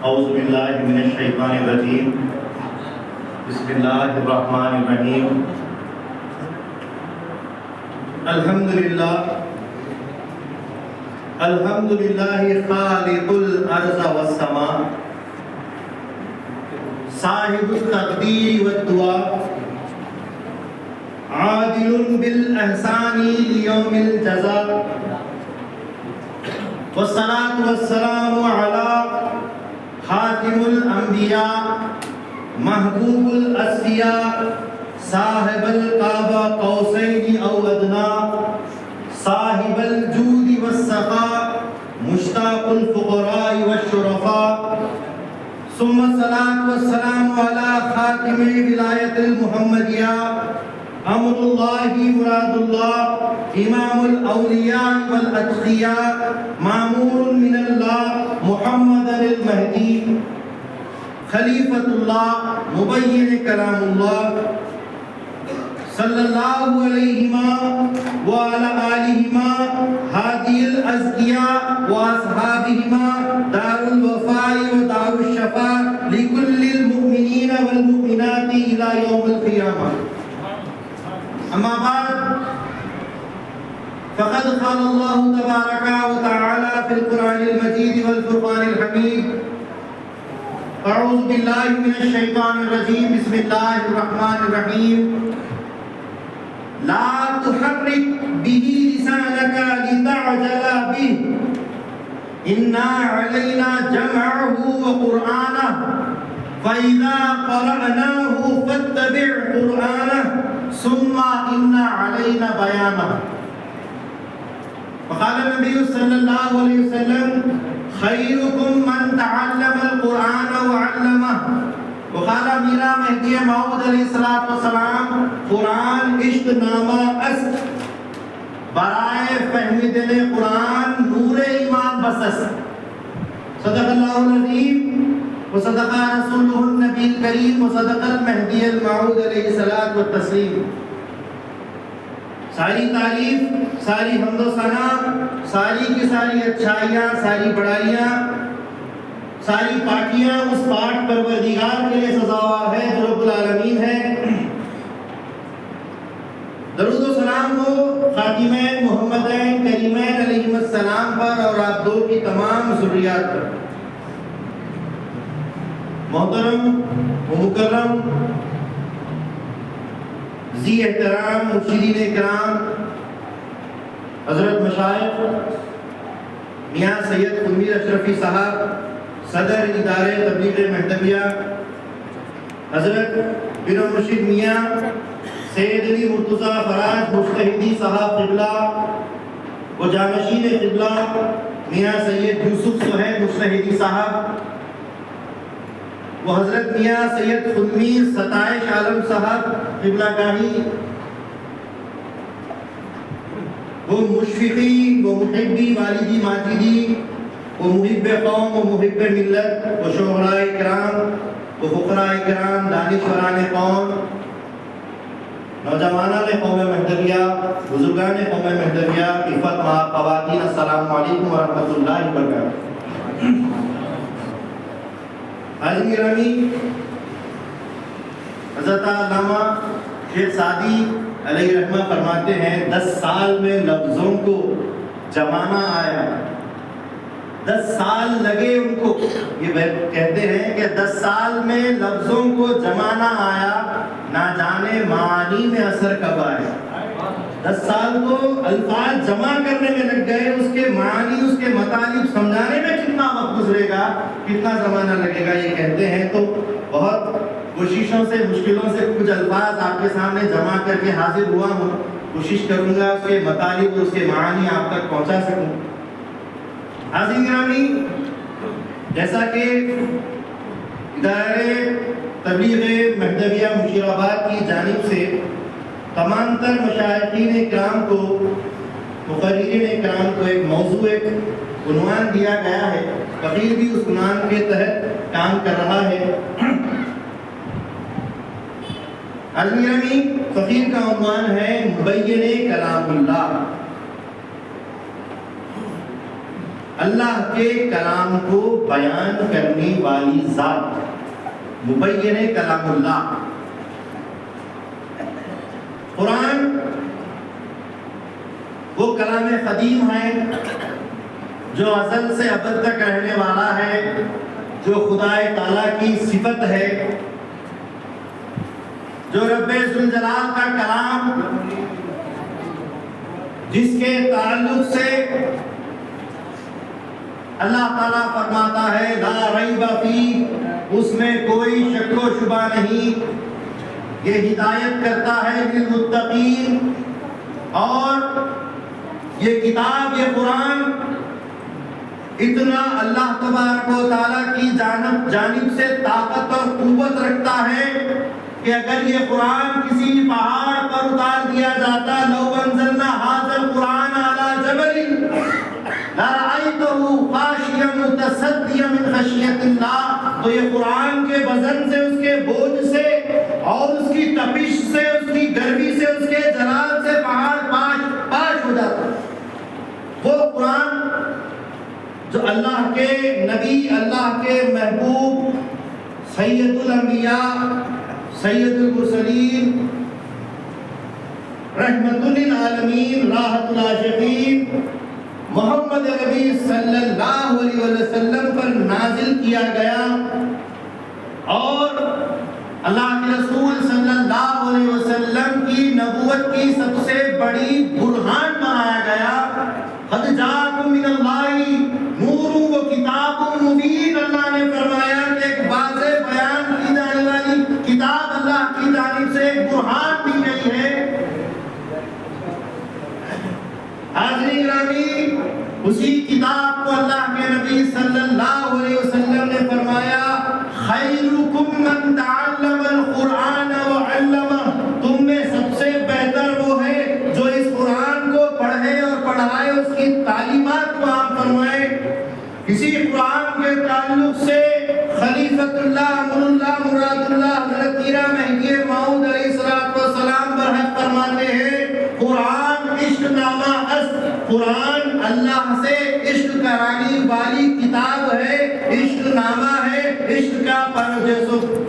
اعوذ باللہ من الشیطان الرجیم بسم اللہ الرحمن الرحیم الحمدللہ خالق الارض والسماء صاحب التقدیر والدعاء عادل بالاحسان لیوم الجزاء والصلاة والسلام على خاتم الانبیاء محبوب الاسفیاء صاحب القعبہ قوسین او ادنی صاحب الجود والسخاء مشتاق الفقراء والشرفاء ثم الصلاة والسلام على خاتم ولایت المحمدیہ امر اللہ مراد اللہ امام الاولیاء والاتقیاء مامور من اللہ محمد المہدی خلیفۃ اللہ مبین کلام اللہ صلی اللہ علیہما وعلی آلہما ہادی الازکیاء واصحابہما دار الوفاء ودار الشفاء لکل المؤمنین والمؤمنات الى یوم القیامہ. اما بعد فقد قال الله تبارك وتعالى في القرآن المجيد والفرقان الحميد اعوذ باللہ من الشیطان الرجیم بسم اللہ الرحمن الرحیم لا تحرک به لسانك لتعجل به انا علینا جمعه وقرآنه فإذا قرأناه فاتبع قرآنه ثم إن علينا بيانه. وقال النبي صلى الله عليه وسلم خيركم من تعلم القرآن وعلمه. وقال میرا مہدی موعود علیہ السلام قرآن عشق نامہ است برائے فہمی دل قرآن نور ایمان بسس. صدق اللہ العظیم وصدق رسولہ النبی الکریم وصدق المہدی الموعود علیہ الصلوۃ والتسلیم. ساری تعریف، ساری حمد و ثنا، ساری کی ساری اچھائیاں، ساری بڑائیاں، ساری پاکیاں اس پاک پروردگار کے لیے سزاوار ہے جو رب العالمین ہے. درود و سلام ہو خاتمین محمدین کریمین علیہم السلام پر اور آپ دو کی تمام ذریات پر. محترم و مکرم ذی احترام مرشدین اکرام حضرت مشائخ میاں سید خنویر اشرفی صاحب صدر ادارے تبلیغ مہدویہ، حضرت پیر و مرشد میاں سید علی مرتضیٰ فراج مجتہدی صاحب قبلہ و جانشین قبلہ میاں سید یوسف صہیب مجتہدی صاحب، وہ حضرت میاں سید خنویر ستائش عالم صاحب قبلہ گاہی، وہ مشفقی و محبی والدی ماجدی و محب قوم و محب ملت و شعراء اکرام و فقراء اکرام دانشوران قوم، نوجوانان قوم مہدویہ، بزرگان قوم مہدویہ، عفت ماں خواتین، السلام علیکم ورحمۃ اللہ وبرکاتہ. حاضرین گرامی، حضرت علامہ شیخ سعدی علیہ رحمہ فرماتے ہیں 10 سال میں لفظوں کو جمانا آیا. 10 سال لگے ان کو، یہ کہتے ہیں کہ 10 سال میں لفظوں کو جمانا آیا، نہ جانے معانی میں اثر کب آیا. 10 سال تو الفاظ جمع کرنے میں لگ گئے، اس کے معانی، اس کے مطالب سمجھانے میں کتنا وقت گزرے گا، کتنا زمانہ لگے گا. یہ کہتے ہیں تو بہت کوششوں سے، مشکلوں سے کچھ الفاظ آپ کے سامنے جمع کر کے حاضر ہوا ہوں. کوشش کروں گا اس کے مطالب اور اس کے معانی آپ تک پہنچا سکوں. حاضرین گرامی، جیسا کہ ادارے تبلیغ مہدویہ مشیر آباد کی جانب سے تمام تر مشائخین اکرام کو، مقررین اکرام کو ایک موضوع، ایک عنوان دیا گیا ہے. فقیر بھی اس عنوان کے تحت کام کر رہا ہے. حاضرین، فقیر کا عنوان ہے مبین کلام اللہ. اللہ کے کلام کو بیان کرنے والی ذات، مبین کلام اللہ۔ قرآن وہ کلام قدیم ہے جو ازل سے ابد تک رہنے والا ہے، جو خدا تعالیٰ کی صفت ہے، جو رب ذوالجلال کا کلام، جس کے تعلق سے اللہ تعالیٰ فرماتا ہے لا ریب فیہ، اس میں کوئی شک و شبہ نہیں، یہ ہدایت کرتا ہے للمتقین۔ اور یہ کتاب، یہ قرآن اتنا اللہ تبارک و تعالیٰ کی جانب سے طاقت اور قوت رکھتا ہے کہ اگر یہ قرآن کسی پہاڑ پر اتار دیا جاتا، لو انزلنا ھذا القرآن علی جبل لرأیتہ خاشعا متصدعا من خشیۃ اللہ، تو یہ قرآن کے وزن سے، اس کے بوجھ سے اور اس کی تپش سے، اس کی گرمی سے، اس کے جلال سے پہاڑ پاش ہو جاتا۔ وہ قرآن جو اللہ کے نبی، اللہ کے محبوب، سید الانبیاء، سید المرسلین، رحمت للعالمین، راحت العاشقین، محمد نبی صلی اللہ علیہ وسلم پر نازل کیا گیا اور اللہ کے رسول صلی اللہ علیہ وسلم کی نبوت کی سب سے بڑی برہان بنایا گیا۔ قد جاءکم من اللہ نور و کتاب مبین، اللہ نے فرمایا کہ ایک واضح بیان کی جانے والی کتاب اللہ کی جانب سے ایک برہان دی گئی ہے۔ حاضرین گرامی، اسی کتاب کو اللہ کے نبی صلی اللہ علیہ وسلم نے فرمایا خیرکم من تعلم القرآن وعلمہ، تم میں سب سے بہتر وہ ہے جو اس قرآن کو پڑھے اور پڑھائے، اس کی تعلیمات کو عام فرمائے۔ اسی قرآن کے تعلق سے خلیفۃ اللہ، امر اللہ، مراد اللہ حضرت میرا مہدی موعود علیہ السلام برحق فرماتے ہیں قرآن عشق نامہ است، قرآن اللہ سے عشق کرانے والی کتاب ہے، عشق نامہ ہے، عشق کا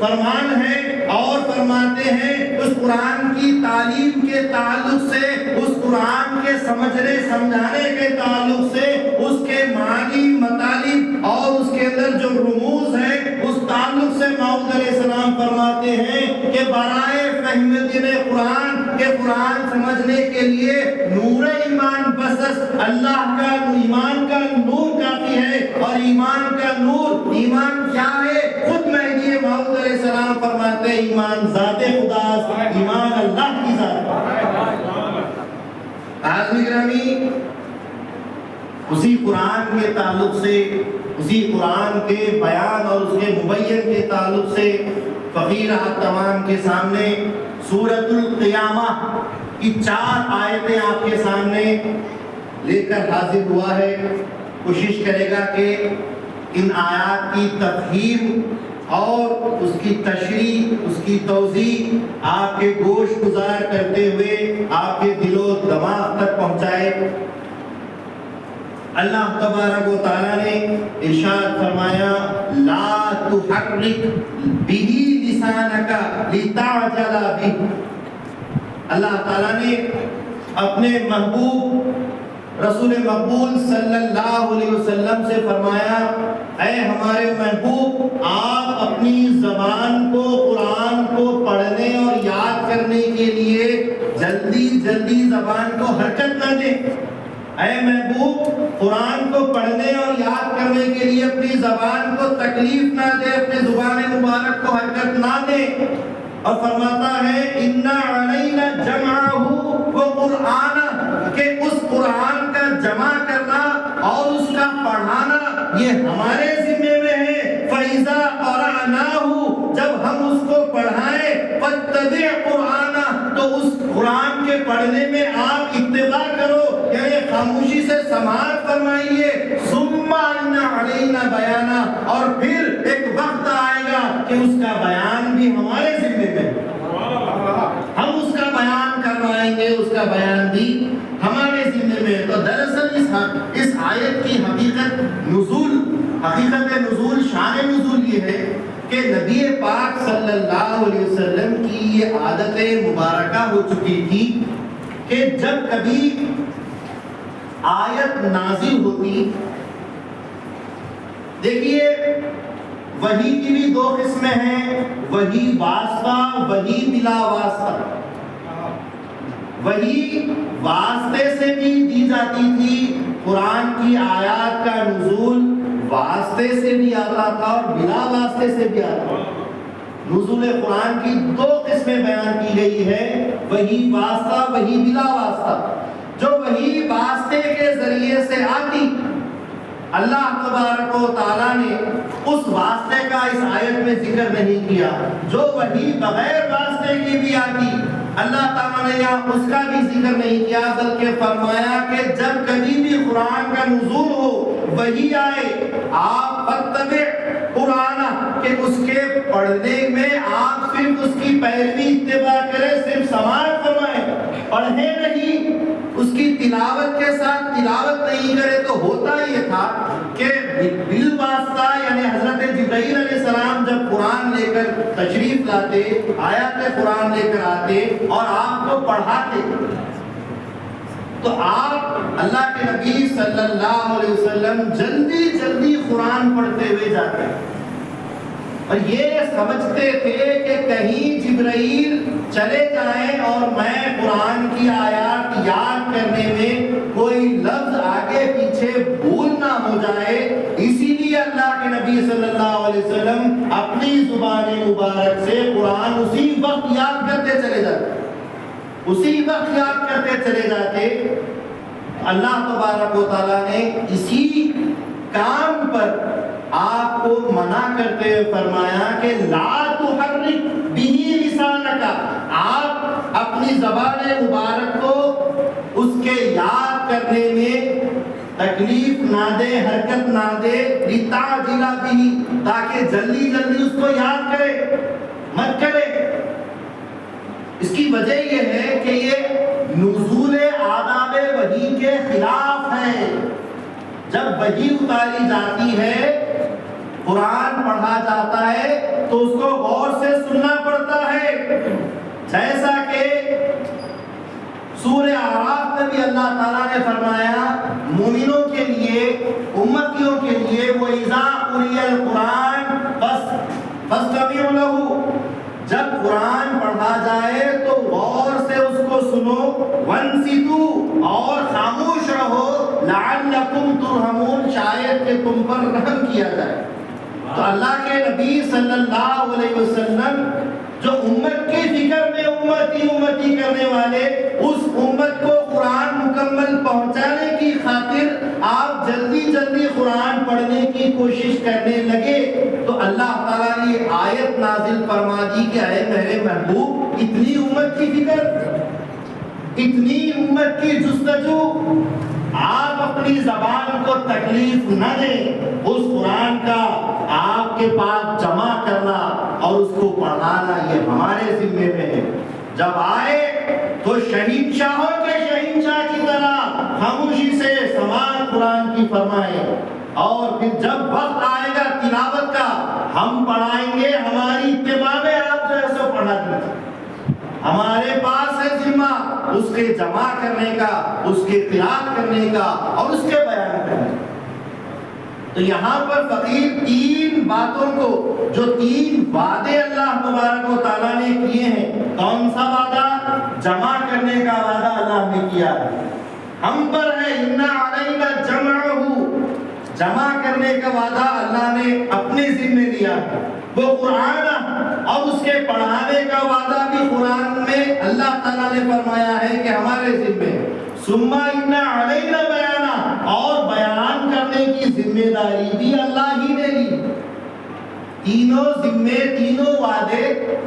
فرمان ہے۔ اور فرماتے ہیں اس قرآن کی تعلیم کے تعلق سے، اس قرآن کے سمجھنے سمجھانے کے تعلق سے، اس کے معنی مطالب اور اس کے اندر جو رموز ہیں اس تعلق سے موعود علیہ السلام فرماتے ہیں کہ برائے فہم دین قرآن کے قرآن سمجھنے کے لیے نور ایمان بس اللہ کا ایمان کا نور کافی ہے۔ اور ایمان کا نور، ایمان کیا ہے؟ خود مہدی موعود علیہ السلام فرماتے ہیں ایمان ذات خدا، ایمان اللہ کی ذات۔ حاضرین گرامی، اسی قرآن کے تعلق سے، اسی قرآن کے بیان اور اس کے مبین کے تعلق سے فقیر آپ تمام کے سامنے سورۃ القیامہ کی 4 آیتیں آپ کے سامنے لے کر حاضر ہوا ہے۔ کوشش کرے گا کہ ان آیات کی تفہیم اور اس کی تشریح، اس کی توضیح آپ کے گوش گزار کرتے ہوئے آپ کے دل و دماغ تک پہنچائے۔ اللہ تبارک و تعالیٰ نے ارشاد فرمایا لا تحرک بہ لسانک لتعجل بہ، اللہ تعالیٰ نے اپنے محبوب رسول مقبول صلی اللہ علیہ وسلم سے فرمایا اے ہمارے محبوب، آپ اپنی زبان کو قرآن کو پڑھنے اور یاد کرنے کے لیے جلدی جلدی زبان کو حرکت نہ دیں۔ اے محبوب، قرآن کو پڑھنے اور یاد کرنے کے لیے اپنی زبان کو تکلیف نہ دے، اپنے زبان مبارک کو حرکت نہ دے۔ اور فرماتا ہے اِنَّ عَلَيْنَا جَمْعَهُ وَقُرْآنَهُ، کہ اس قرآن کا جمع کرنا اور اس کا پڑھانا یہ ہمارے ذمہ میں ہے۔ فَإِذَا قَرَأْنَاهُ، جب ہم اس کو پڑھائیں، فَاتَّبِعْ قُرْآنَهُ، تو اس قرآن کے پڑھنے میں آپ اتباع کرو، یعنی خاموشی سے سماعت فرمائیے۔ ثُمَّ إِنَّ عَلَيْنَا بَيَانَهُ، اور پھر ایک وقت آئے گا کہ اس کا بیان بھی ہمارے ذمہ میں، ہم اس کا بیان کروائیں گے، اس کا بیان بھی ہمارے ذمہ میں۔ تو دراصل اس آیت کی حقیقت کہ نبی پاک صلی اللہ علیہ وسلم کی یہ عادت مبارکہ ہو چکی تھی کہ جب کبھی آیت نازل ہوتی، دیکھیے وحی کی بھی دو قسمیں ہیں، وحی واسطہ، وحی بلا واسطہ۔ وحی واسطے سے بھی دی جاتی تھی، قرآن کی آیات کا نزول واسطے سے بھی آتا تھا اور بلا واسطے سے بھی آتا تھا۔ نزول قرآن کی دو قسمیں بیان کی گئی ہے، وحی واسطہ، وحی بلا واسطہ۔ جو وحی واسطے کے ذریعے سے آتی، اللہ تبارک و تعالیٰ نے اس واسطے کا اس آیت میں ذکر نہیں کیا۔ جو وحی بغیر واسطے کی بھی آتی، اللہ تعالیٰ نے یہاں اس کا بھی ذکر نہیں کیا، بلکہ فرمایا کہ جب کبھی بھی قرآن کا نزول ہو، وحی آئے، آپ فتبع قرآن، کہ اس کے پڑھنے میں آپ صرف اس کی پیروی اتباع کریں، صرف سماعت فرمائیں، پڑھیں نہیں، اس کی تلاوت کے ساتھ تلاوت نہیں کرے۔ تو ہوتا یہ تھا کہ بالواسطہ یعنی حضرت جبرائیل علیہ السلام جب قرآن لے کر تشریف لاتے، آیات قرآن لے کر آتے اور آپ کو پڑھاتے، تو آپ اللہ کے نبی صلی اللہ علیہ وسلم جلدی جلدی قرآن پڑھتے ہوئے جاتے اور یہ سمجھتے تھے کہ کہیں جبرائیل چلے جائیں اور میں قرآن کی آیات یاد کرنے میں کوئی لفظ آگے پیچھے بھول نہ ہو جائے، اسی لیے اللہ کے نبی صلی اللہ علیہ وسلم اپنی زبان مبارک سے قرآن اسی وقت یاد کرتے چلے جاتے، اسی وقت یاد کرتے چلے جاتے۔ اللہ تبارک و تعالیٰ نے اسی کام پر آپ کو منع کرتے ہوئے فرمایا کہ لا تحرک بہ لسانک، آپ اپنی زبان مبارک کو اس کے یاد کرنے میں تکلیف نہ دے، حرکت نہ دے، لتعجل بہ، تاکہ جلدی جلدی اس کو یاد کرے، مت کرے۔ اس کی وجہ یہ ہے کہ یہ نزول آداب وحی کے خلاف ہے۔ جب وحی اتاری جاتی ہے، قرآن پڑھا جاتا ہے، تو اس کو غور سے سننا پڑتا ہے، جیسا کہ سورہ اعراف میں بھی اللہ تعالیٰ نے فرمایا مومنوں کے لیے، امتیوں کے لیے، وَإِذَا قُرِئَ الْقُرْآنُ فَاسْتَمِعُوا لَهُ، جب قرآن پڑھا جائے تو غور سے اس کو سنو، وَانصِتُوا، اور خاموش رہو، لَعَلَّكُمْ تُرْحَمُونَ، شاید کہ تم پر رحم کیا جائے۔ تو اللہ کے نبی صلی اللہ علیہ وسلم جو امت کی فکر میں امتی امتی کرنے والے، اس امت کو قرآن مکمل پہنچانے کی خاطر آپ جلدی جلدی قرآن پڑھنے کی کوشش کرنے لگے، تو اللہ تعالیٰ نے آیت نازل فرما دی کہ اے میرے محبوب، اتنی امت کی فکر، اتنی امت کی جستجو، آپ اپنی زبان کو تکلیف نہ دیں، اس قرآن کا آپ کے پاس جمع کرنا اور اس کو پڑھانا یہ ہمارے ذمے میں ہے۔ جب آئے تو شہنشاہوں کے شہنشاہ کی طرح خاموشی سے سماعت قرآن کی فرمائیں، اور پھر جب وقت آئے گا تلاوت کا، ہم پڑھائیں گے، ہماری اتباع میں آپ جو ہے سو پڑھا دیجیے، ہمارے پاس ہے ذمہ اس کے جمع کرنے کا، اس کے قراءت کرنے کا اور اس کے بیان کرنے کا۔ تو یہاں پر فقیر تین باتوں کو، جو تین وعدے اللہ تبارک و تعالیٰ نے کیے ہیں، کون سا وعدہ؟ جمع کرنے کا وعدہ اللہ نے کیا ہے، ہم پر ہے، اِنَّ عَلَيْنَا جَمْعَهُ، جمع کرنے کا وعدہ اللہ نے اپنے ذمہ لیا ہے، وہ قرآن، اور اس کے پڑھانے کا وعدہ بھی قرآن میں اللہ تعالیٰ نے فرمایا ہے کہ ہمارے ذمہ، ثم ان علینا بیانا، اور بیان کرنے کی ذمہ داری بھی اللہ ہی نے لی۔ تینوں ذمے، تینوں وعدے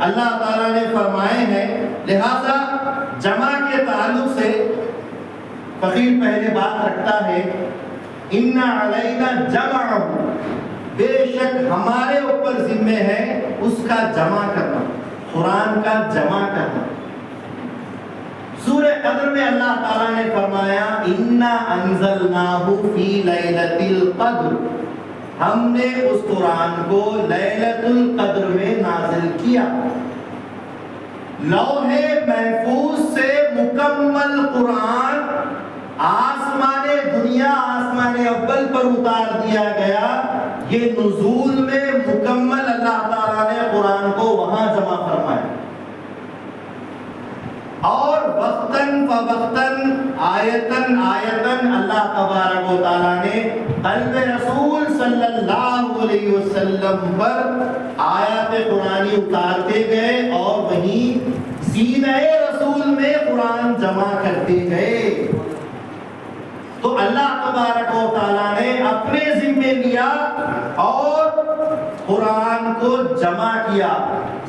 اللہ تعالیٰ نے فرمائے ہیں، لہذا جمع کے تعلق سے فقیر پہلے بات رکھتا ہے، ان علینا جمعہ، بے شک ہمارے اوپر ذمہ ہے اس کا جمع کرنا، قرآن کا جمع کرنا۔ سورہ قدر میں اللہ تعالیٰ نے فرمایا اِنَّا أَنزَلْنَاهُ فِي لَيْلَةِ الْقَدْرِ، ہم نے اس قرآن کو لیلۃ القدر میں نازل کیا. لوح محفوظ سے مکمل قرآن آسمان دنیا آسمان اول پر اتار دیا گیا. یہ نزول میں مکمل اللہ تعالیٰ نے قرآن کو وہاں جمع فرمایا اور وقتاً فوقتاً آیتاً آیتاً اللہ تبارک و تعالیٰ نے قلب رسول صلی اللہ علیہ وسلم پر آیات قرآنی اتارتے گئے اور وہیں سینہ رسول میں قرآن جمع کرتے گئے. تو اللہ تبارک و تعالیٰ نے اپنے ذمے لیا اور قرآن کو جمع کیا.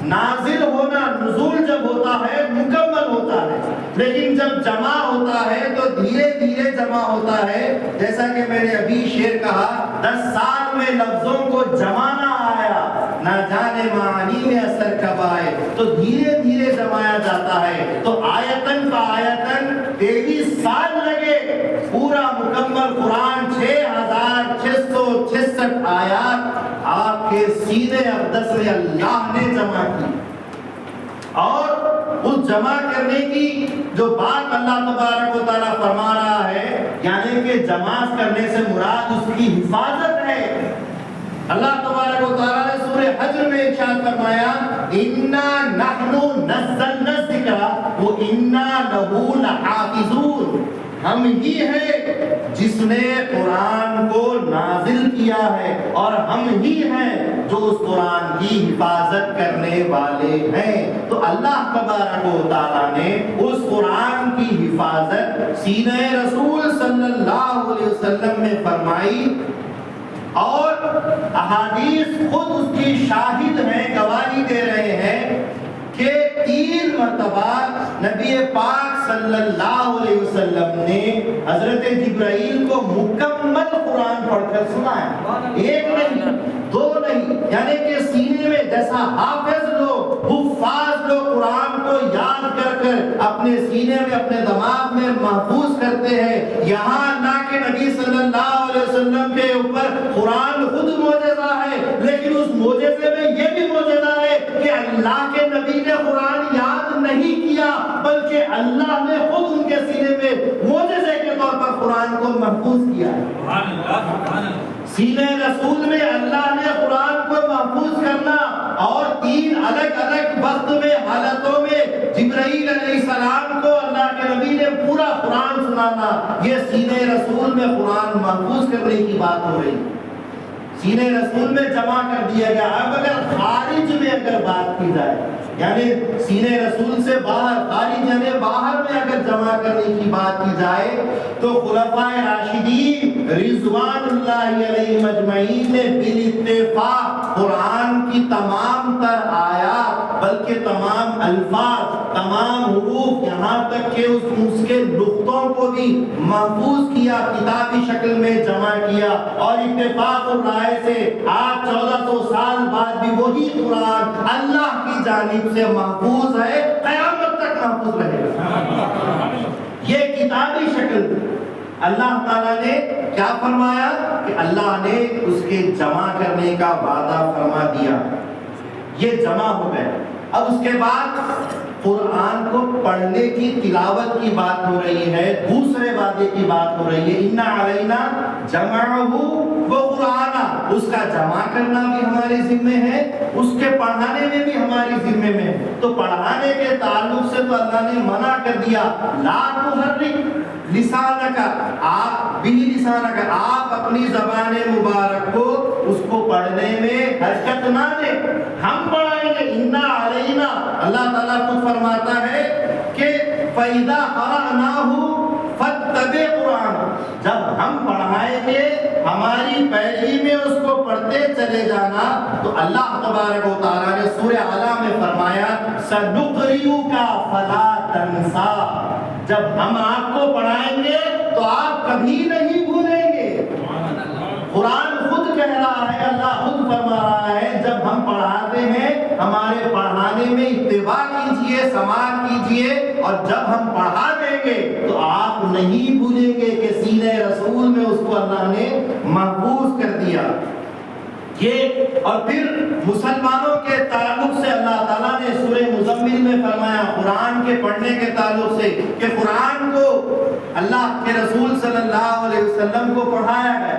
نازل ہونا نزول جب ہوتا ہے مکمل ہوتا ہے، لیکن جب جمع ہوتا ہے تو دھیرے دھیرے جمع ہوتا ہے. جیسا کہ میں نے ابھی شعر کہا 10 سال میں لفظوں کو جمانا آیا، نہ جانے معانی میں اثر کب آئے. تو دھیرے دھیرے جمایا جاتا ہے. تو آیتن کا آیتن 23 سال لگے پورا مکمل قرآن 6666 آیات آپ کے سینے اقدس میں اللہ نے جمع کی. اور اس جمع کرنے کی جو بات اللہ تبارک و تعالیٰ فرما رہا ہے، یعنی کہ جمع کرنے سے مراد اس کی حفاظت ہے. اللہ تبارک و تعالیٰ نے سورہ حجر میں ارشاد فرمایا اِنَّا نَحْنُ نَزَّلْنَا الذِّکْرَ وَإِنَّا لَهُ لَحَافِظُونَ. ہم ہی ہیں جس نے قرآن کو نازل کیا ہے اور ہم ہی ہیں جو اس قرآن کی حفاظت کرنے والے ہیں. تو اللہ تبارک و تعالیٰ نے اس قرآن کی حفاظت سینہ رسول صلی اللہ علیہ وسلم میں فرمائی اور احادیث خود اس کی شاہد ہیں، گواہی دے رہے ہیں کہ 3 مرتبہ نبی پاک صلی اللہ علیہ وسلم نے حضرت جبرائیل کو مکمل قرآن پڑھ کر سنایا. 1 نہیں 2 نہیں، یعنی کہ سینے میں جیسا حافظ لوگ حفاظ لوگ قرآن کو یاد کر کر اپنے سینے میں اپنے دماغ میں محفوظ کرتے ہیں، یہاں اللہ کے نبی صلی اللہ علیہ وسلم کے اوپر قرآن خود معجزہ ہے. لیکن اس معجزے میں یہ بھی معجزہ ہے کہ اللہ کے نبی نے قرآن یاد نہیں کیا، بلکہ اللہ نے خود ان کے سینے میں معجزے کے طور پر قرآن کو محفوظ کیا ہے. سینہ رسول میں اللہ نے قرآن کو محفوظ کرنا اور 3 الگ الگ وقت میں حالتوں میں جبرائیل علیہ السلام کو اللہ کے نبی نے پورا قرآن سنانا، یہ سینہ رسول میں قرآن محفوظ کرنے کی بات ہو رہی. سینہ رسول میں جمع کر دیا گیا. اب اگر خارج میں اگر بات کی جائے، یعنی سینہ رسول سے باہر، خارج یعنی باہر میں اگر جمع کرنے کی بات کی جائے تو خلفائے راشدین رضوان اللہ علیہم اجمعین نے بالاتفاق قرآن کی تمام تر آیات، بلکہ تمام الفاظ، تمام حروف، یہاں تک کہ اس کے نقطوں کو بھی محفوظ کیا، کتابی شکل میں جمع کیا. اور اتفاق الرائے سے آج 1400 سال بعد بھی وہی قرآن اللہ کی جانب سے محفوظ ہے، قیامت تک محفوظ رہے گا. یہ کتابی شکل اللہ تعالیٰ نے کیا فرمایا کہ اللہ نے اس کے جمع کرنے کا وعدہ فرما دیا. یہ جمع ہو گئے. اب اس کے بعد قرآن کو پڑھنے کی تلاوت کی بات ہو رہی ہے، دوسرے وعدے کی بات ہو رہی ہے. اِنَّ عَلَيْنَا جَمْعَهُ وَقُرْآنَهُ. اس کا جمع کرنا بھی ہمارے ذمے ہے، اس کے پڑھانے میں بھی ہماری ذمے میں. تو پڑھانے کے تعلق سے تو اللہ نے منع کر دیا، لا تحرک لسانک، آپ بھی لسانک، آپ اپنی زبان مبارک کو اس کو پڑھنے میں حرکت نہ دیں، ہم پڑھائیں گے. اِنَّ عَلَيْنَا، اللہ تعالیٰ خود فرماتا ہے کہ فَإِذَا قَرَأْنَاهُ فَاتَّبِعْ قُرْآنَهُ. جب ہم پڑھائیں گے ہماری پیروی میں اس کو پڑھتے چلے جانا. تو اللہ تبارک و تعالیٰ نے سورہ اعلیٰ میں فرمایا سَنُقْرِئُكَ فَلَا تَنْسَىٰ. جب ہم آپ کو پڑھائیں گے تو آپ کبھی نہیں بھولیں گے. قرآن خود کہہ رہا ہے، اللہ خود فرما رہا ہے جب ہم پڑھاتے ہیں ہمارے پڑھانے میں اتباع کیجئے، سماعت کیجئے، اور جب ہم پڑھا دیں گے تو آپ نہیں بھولیں گے کہ سینہ رسول میں اس کو اللہ نے محفوظ کر دیا. یہ اور پھر مسلمانوں کے تعلق سے اللہ تعالیٰ نے سورہ مزمل میں فرمایا قرآن کے پڑھنے کے تعلق سے کہ قرآن کو اللہ کے رسول صلی اللہ علیہ وسلم کو پڑھایا ہے،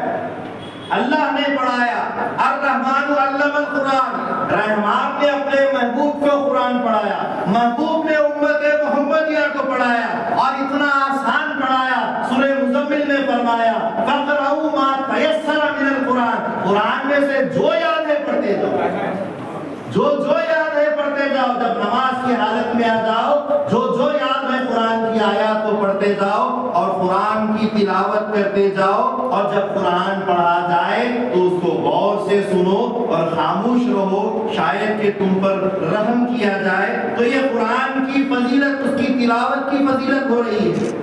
اللہ نے پڑھایا۔ الرحمن علم القرآن، رحمان نے اپنے محبوب کو قرآن پڑھایا، محبوب نے امت محمدیہ کو پڑھایا اور اتنا آسان پڑھایا۔ سورہ مزمل میں فرمایا فَقْرَؤُوا مَا تَيَسَّرَ مِنَ الْقُرْآنِ، قرآن میں سے جو یاد ہے پڑھتے جاؤ، جو یاد ہے پڑھتے جاؤ۔ جب نماز کی حالت میں آ جاؤ، جو یاد ہے قرآن کی آیات کو پڑھتے جاؤ اور قرآن کی تلاوت کرتے جاؤ، اور جب قرآن پڑھا جائے تو اس کو غور سے سنو اور خاموش رہو، شاید کہ تم پر رحم کیا جائے۔ تو یہ قرآن کی فضیلت، اس کی تلاوت کی فضیلت ہو رہی ہے۔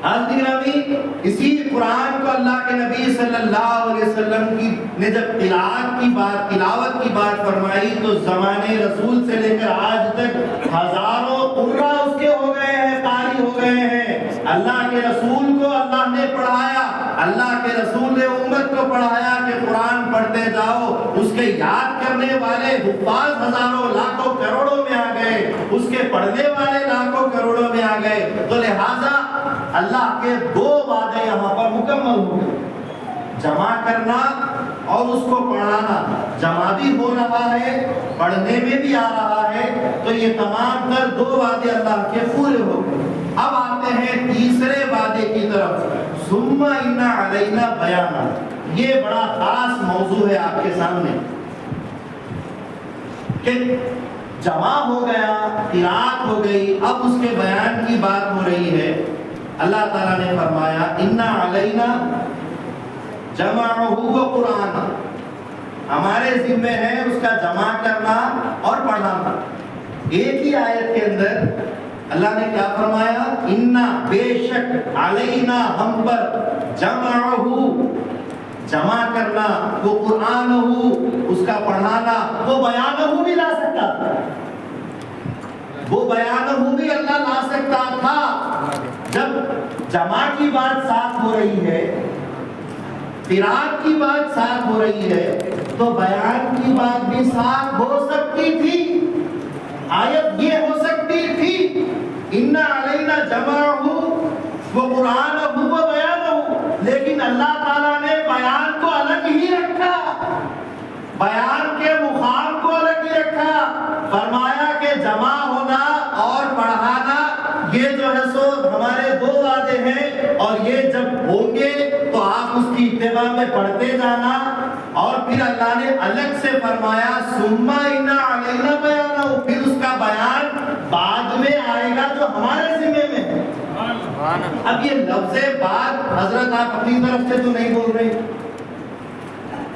گرامی، اسی قرآن کو اللہ کے نبی صلی اللہ علیہ وسلم نے جب تلاوت کی بات فرمائی تو زمانے رسول سے لے کر آج تک ہزاروں قرآن اس کے ہو گئے ہیں، قاری ہو گئے ہیں۔ اللہ کے رسول کو اللہ نے پڑھایا، اللہ کے رسول نے امت کو پڑھایا کہ قرآن پڑھتے جاؤ۔ اس کے یاد کرنے والے حفاظ ہزاروں لاکھوں کروڑوں میں آ گئے، اس کے پڑھنے والے لاکھوں کروڑوں میں آ گئے۔ تو لہٰذا اللہ کے دو وعدے یہاں پر مکمل ہو گئے، جمع کرنا اور اس کو پڑھانا۔ جمع بھی ہو رہا ہے، پڑھنے میں بھی آ رہا ہے، تو یہ تمام تر دو وعدے اللہ کے پورے ہو گئے۔ اب آتے ہیں تیسرے وعدے کی طرف، ثم ان علینا بیانہ۔ یہ بڑا خاص موضوع ہے آپ کے سامنے کہ جمع ہو گیا، قرات ہو گئی، اب اس کے بیان کی بات ہو رہی ہے۔ اللہ تعالیٰ نے فرمایا اِنَّ عَلَيْنَا جَمْعَهُ وَقُرْآنَهُ، ہمارے ذمہ ہے اس کا جمع کرنا اور پڑھانا۔ ایک ہی آیت کے اندر اللہ نے کیا فرمایا؟ اِنَّ بے شک عَلَيْنَا ہم پر جَمْعَهُ جمع کرنا، وہ قرآنَهُ اس کا پڑھانا، وہ بیانَهُ بھی لا سکتا تھا، وہ بیانَهُ بھی اللہ لا سکتا تھا۔ جب جمع کی بات ساتھ ہو رہی ہے، قرات کی بات ساتھ ہو رہی ہے، تو بیان کی بات بھی ساتھ ہو سکتی تھی۔ آیت یہ ہو سکتی تھی اِنَّ عَلَيْنَا جَمْعَهُ وَقُرْآنَهُ وَبَيَانَهُ، لیکن اللہ تعالیٰ نے بیان کو الگ ہی رکھا، بیان کے مقام کو الگ ہی رکھا۔ فرمایا کہ جمع ہونا اور پڑھانا یہ جو ہے سو ہمارے دو وعدے ہیں، اور یہ جب ہوں گے تو آپ اس کی اتباع میں پڑھتے جانا۔ اور پھر اللہ نے الگ سے فرمایا ثم ان علینا بیانہ، پھر اس کا بیان بعد میں آئے گا جو ہمارے ذمہ میں ہے۔ اب یہ لفظ بعد حضرت آپ اپنی طرف سے تو نہیں بول رہے،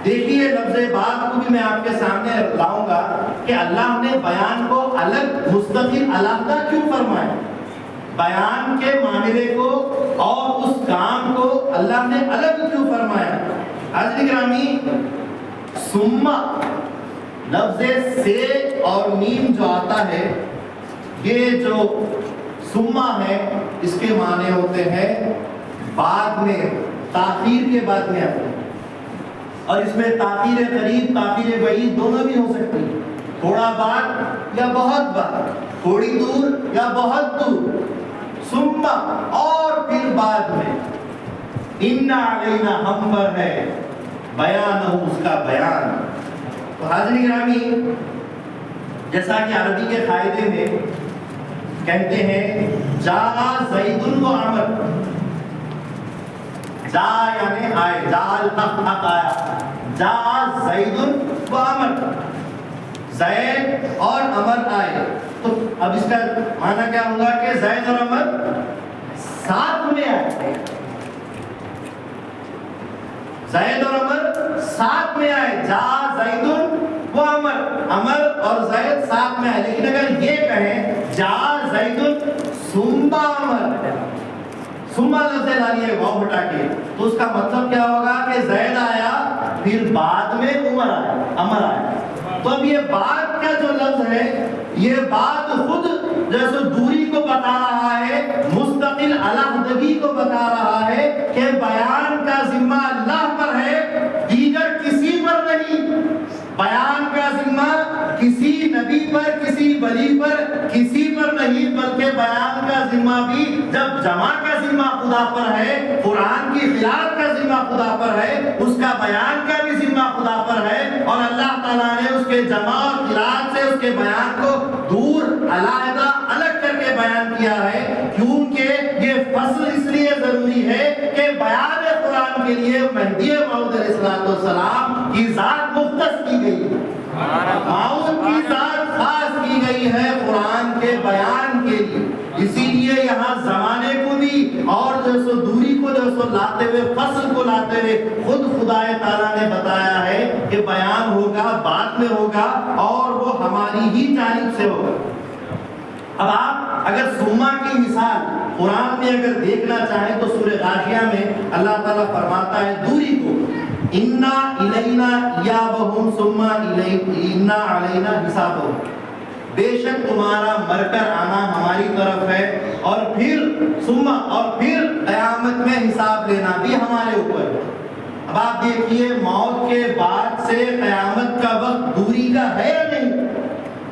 دیکھیے لفظ بعد کو بھی میں آپ کے سامنے لاؤں گا کہ اللہ نے بیان کو الگ مستقل علاقہ کیوں فرمایا، بیان کے معاملے کو اور اس کام کو اللہ نے الگ کیوں فرمایا۔ حضرت گرامی، ثم لفظ سے اور میم جو آتا ہے، یہ جو ثم ہے اس کے معنی ہوتے ہیں بعد میں، تاخیر کے بعد میں آتے ہیں، اور اس میں تاخیر قریب تاخیر بعید دونوں بھی ہو سکتی ہیں، تھوڑا بعد یا بہت بعد، تھوڑی دور یا بہت دور۔ ثم اور پھر بعد میں، ان علینا ہم پر ہے بیان، اس کا بیان۔ تو حاضرین گرامی، جیسا کہ عربی کے قاعدے میں کہتے ہیں جاء زید و عمر، جا یعنی آئے، جا الحق آیا، جا زید و عمر، زید اور عمر آئے۔ تو اب اس کا معنی کیا ہوگا کہ زید اور عمر ساتھ میں آئے، زید اور عمر ساتھ میں آئے، جا زید و عمر، عمر اور زید ساتھ میں آئے۔ لیکن اگر یہ کہیں جا زید ثم عمر، ثم لفظ لالیے واو ہٹا کے، تو اس کا مطلب کیا ہوگا کہ زید آیا پھر بعد میں عمر آیا، عمر آیا۔ تو اب یہ بعد کا جو لفظ ہے، یہ بات خود جیسے دوری کو بتا رہا ہے، مستقل علیحدگی کو بتا رہا ہے کہ بیان کا ذمہ اللہ پر ہے، دیگر کسی پر نہیں کسی نبی پر، کسی ولی پر، کسی پر نہیں، بلکہ بیان کا ذمہ بھی جب جمع کا ذمہ خدا پر ہے، قرآن کی قراءت کا ذمہ خدا پر ہے، اس کا بیان کا بھی ذمہ خدا پر ہے، اور اللہ تعالیٰ نے اس کے جمع اور قراءت سے اس کے بیان کو دور علیحدہ الگ کر کے بیان کیا ہے، کیونکہ یہ فصل اس لیے ضروری ہے کہ بیان قرآن کے لیے مہدی موعود علیہ السلام کی ذات مختص کی گئی ہے، موعود کی ذات خاص کی گئی ہے قرآن کے بیان کے لیے، اسی لیے یہاں زمانے کو بھی اور جو سو دوری کو جو سو لاتے ہوئے، فصل کو لاتے ہوئے خود خدا تعالیٰ نے بتایا ہے کہ بیان ہوگا، بعد میں ہوگا، اور وہ ہماری ہی جانب سے ہوگا۔ اب آپ اگر سما کی مثال قرآن میں اگر دیکھنا چاہیں تو سورہ غاشیہ میں اللہ تعالیٰ فرماتا ہے دوری کو، اِنَّا إِلَيْنَا إِيَابَهُمْ ثُمَّ إِنَّا عَلَيْنَا حِسَابَهُمْ، بے شک تمہارا مر کر آنا ہماری طرف ہے، اور پھر قیامت میں حساب لینا بھی ہمارے اوپر ہے۔ اب آپ دیکھیے موت کے بعد سے قیامت کا وقت دوری کا ہے یا نہیں؟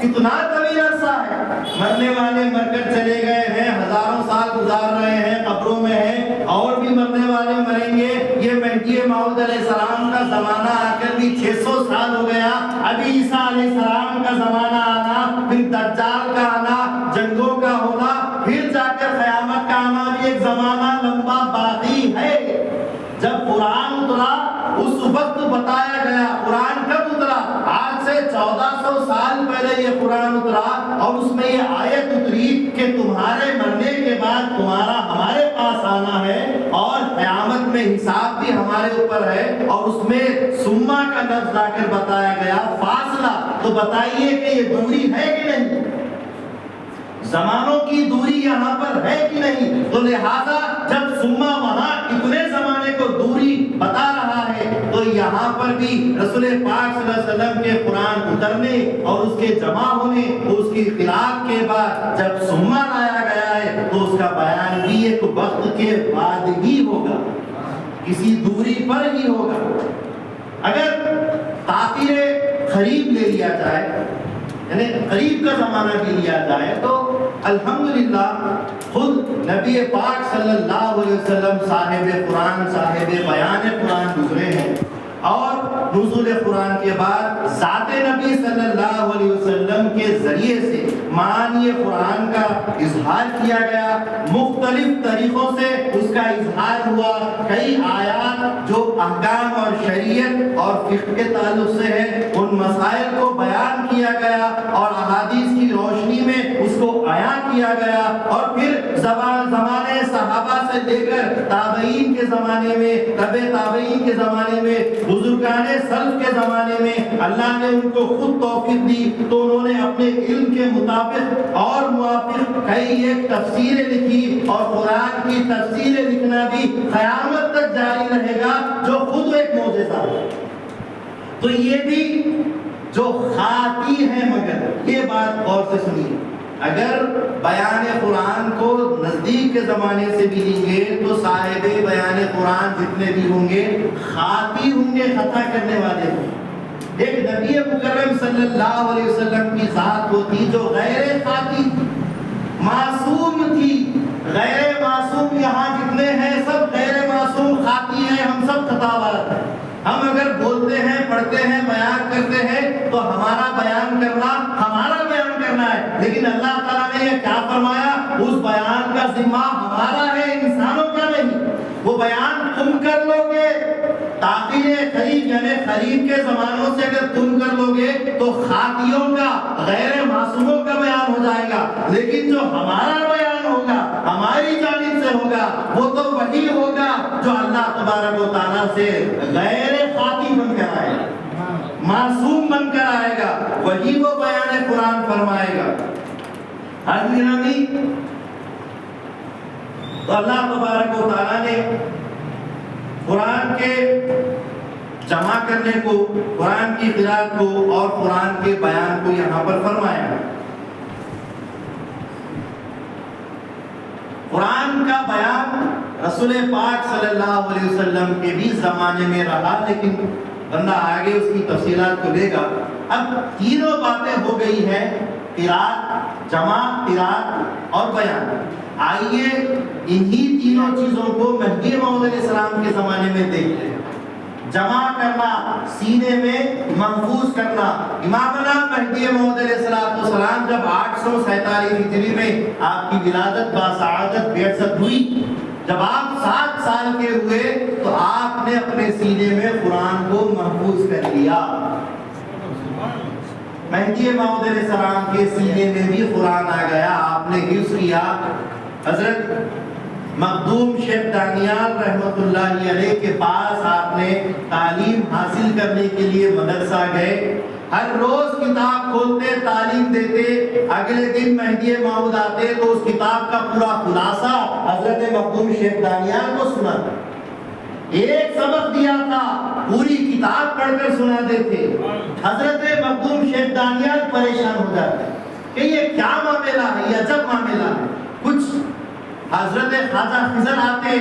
کتنا طویل عرصہ ہے، مرنے والے مر کر چلے گئے ہیں، ہزاروں سال گزار رہے ہیں، قبروں میں ہیں، اور بھی مرنے والے مریں گے۔ یہ مہدی موعود علیہ السلام کا زمانہ آ کر بھی 600 سال ہو گیا، ابھی عیسیٰ علیہ السلام کا زمانہ آنا، پھر دجال کا آنا، جنگوں کا ہونا، پھر جا کر قیامت کا آنا بھی ایک زمانہ لمبا باقی ہے۔ جب قرآن اترا اس وقت بتایا گیا، قرآن کب اترا؟ آج سے 1400 سال پہلے یہ قرآن اترا، اور اس میں یہ آیت اتری کہ تمہارے مرنے کے بعد تمہارا ہمارے پاس آنا ہے، اور قیامت میں حساب بھی ہمارے اوپر ہے، اور اس میں سما کا لفظ لا کر بتایا گیا، فاصلہ۔ تو بتائیے کہ یہ دوری ہے کہ نہیں؟ زمانوں کی دوری یہاں پر ہے کہ نہیں؟ تو لہذا جب سما وہاں اتنے زمانے کو دوری بتا رہا ہے، تو یہاں پر بھی رسول پاک صلی اللہ علیہ وسلم کے قرآن اترنے اور اس کے جمع ہونے، اس کی قراءت کے بعد جب سما لایا گیا ہے، تو اس کا بیان بھی ایک وقت کے بعد ہی ہوگا، کسی دوری پر ہی ہوگا۔ اگر تاخیر قریب لے لیا جائے، یعنی قریب کا زمانہ بھی لیا جائے، تو الحمدللہ خود نبی پاک صلی اللہ علیہ وسلم صاحب قرآن، صاحب بیان قرآن گزرے ہیں، اور نزول قرآن کے بعد ذات نبی صلی اللہ علیہ وسلم کے ذریعے سے معانی قرآن کا اظہار کیا گیا، مختلف طریقوں سے اس کا اظہار ہوا، کئی آیات جو احکام اور شریعت اور فقہ کے تعلق سے ہے ان مسائل کو بیان کیا گیا، اور احادیث کی روشنی میں اس کو عیاں کیا گیا، اور پھر زمانے صحابہ سے لے کر تابعین کے زمانے میں، تبع تابعین کے زمانے میں، بزرگان سلف کے زمانے میں اللہ نے ان کو خود توفیق دی، تو انہوں نے اپنے علم کے مطابق اور موافق کئی ایک تفسیریں لکھی، اور قرآن کی تفسیریں لکھنا بھی قیامت تک جاری رہے گا، جو خود ایک معجزہ ہے۔ تو یہ بھی جو خاطی ہے، مگر یہ بات غور سے سنیے، اگر بیان قرآن کو نزدیک کے زمانے سے بھی لیں گے تو صاحب بیان قرآن جتنے بھی ہوں گے خاطی ہوں گے، خطا کرنے والے ہوں گے۔ ایک نبی مکرم صلی اللہ علیہ وسلم کی ذات ہوتی جو غیر خاطی تھی، معصوم تھی۔ غیر معصوم یہاں جتنے ہیں سب غیر معصوم، خاطی ہیں، ہم سب خطا بار ہیں۔ ہم اگر بولتے ہیں، پڑھتے ہیں، بیان کرتے ہیں تو ہمارا بیان کرنا ہمارا بیان کرنا ہے، لیکن اللہ تعالیٰ نے یہ کیا فرمایا؟ اس بیان کا ذمہ ہمارا ہے، انسانوں کا نہیں۔ وہ بیان تم کر لو گے، تاخیر قریب یعنی قریب کے زمانوں سے اگر تم کر لو گے تو خاطیوں کا، غیر معصوموں کا بیان ہو جائے گا، لیکن جو ہمارا بیان ہوگا، ہماری جانب سے ہوگا، وہ تو وہی ہوگا جو اللہ تبارک و تعالیٰ سے غیر خاطی بن کر آئے گا، معصوم بن کر آئے گا، وہی وہ بیان قرآن فرمائے گا۔ حضرت تو اللہ تبارک و تعالیٰ نے قرآن کے جمع کرنے کو، قرآن کی قراءت کو اور قرآن کے بیان کو یہاں پر فرمایا۔ قرآن کا بیان رسول پاک صلی اللہ علیہ وسلم کے بھی زمانے میں رہا، لیکن بندہ آگے اس کی تفصیلات کو لے گا۔ اب تینوں باتیں ہو گئی ہیں، قرات، جمع، قرات اور بیان۔ آئیے انہی تینوں چیزوں کو مہدی موعود علیہ السلام کے زمانے میں دیکھ لیں۔ جمع کرنا، سینے میں محفوظ کرنا۔ امامنا مہدی موعود علیہ السلام جب 847 ہجری میں آپ کی ولادت باسعادت بعثت ہوئی، جب آپ 7 سال کے ہوئے تو آپ نے اپنے سینے میں قرآن کو محفوظ کر لیا۔ مہدی موعود علیہ السلام کے سینے میں بھی قرآن آ گیا، آپ نے حفظ کیا۔ حضرت مخدوم شیخ دانیال رحمۃ اللہ علیہ کے پاس آپ نے تعلیم حاصل کرنے کے لیے مدرسہ گئے، ہر روز کتاب کھولتے، تعلیم دیتے، اگلے دن مہدی موعود آتے تو اس کتاب کا پورا خلاصہ حضرت مخدوم شیخ دانیال کو سنا، ایک سبق دیا تھا پوری کتاب پڑھ کر سنا دیتے۔ حضرت مخدوم شیخ دانیال پریشان ہو جاتے کہ یہ کیا معاملہ ہے، یہ عجب معاملہ ہے۔ کچھ حضرت خواجہ خضر آتے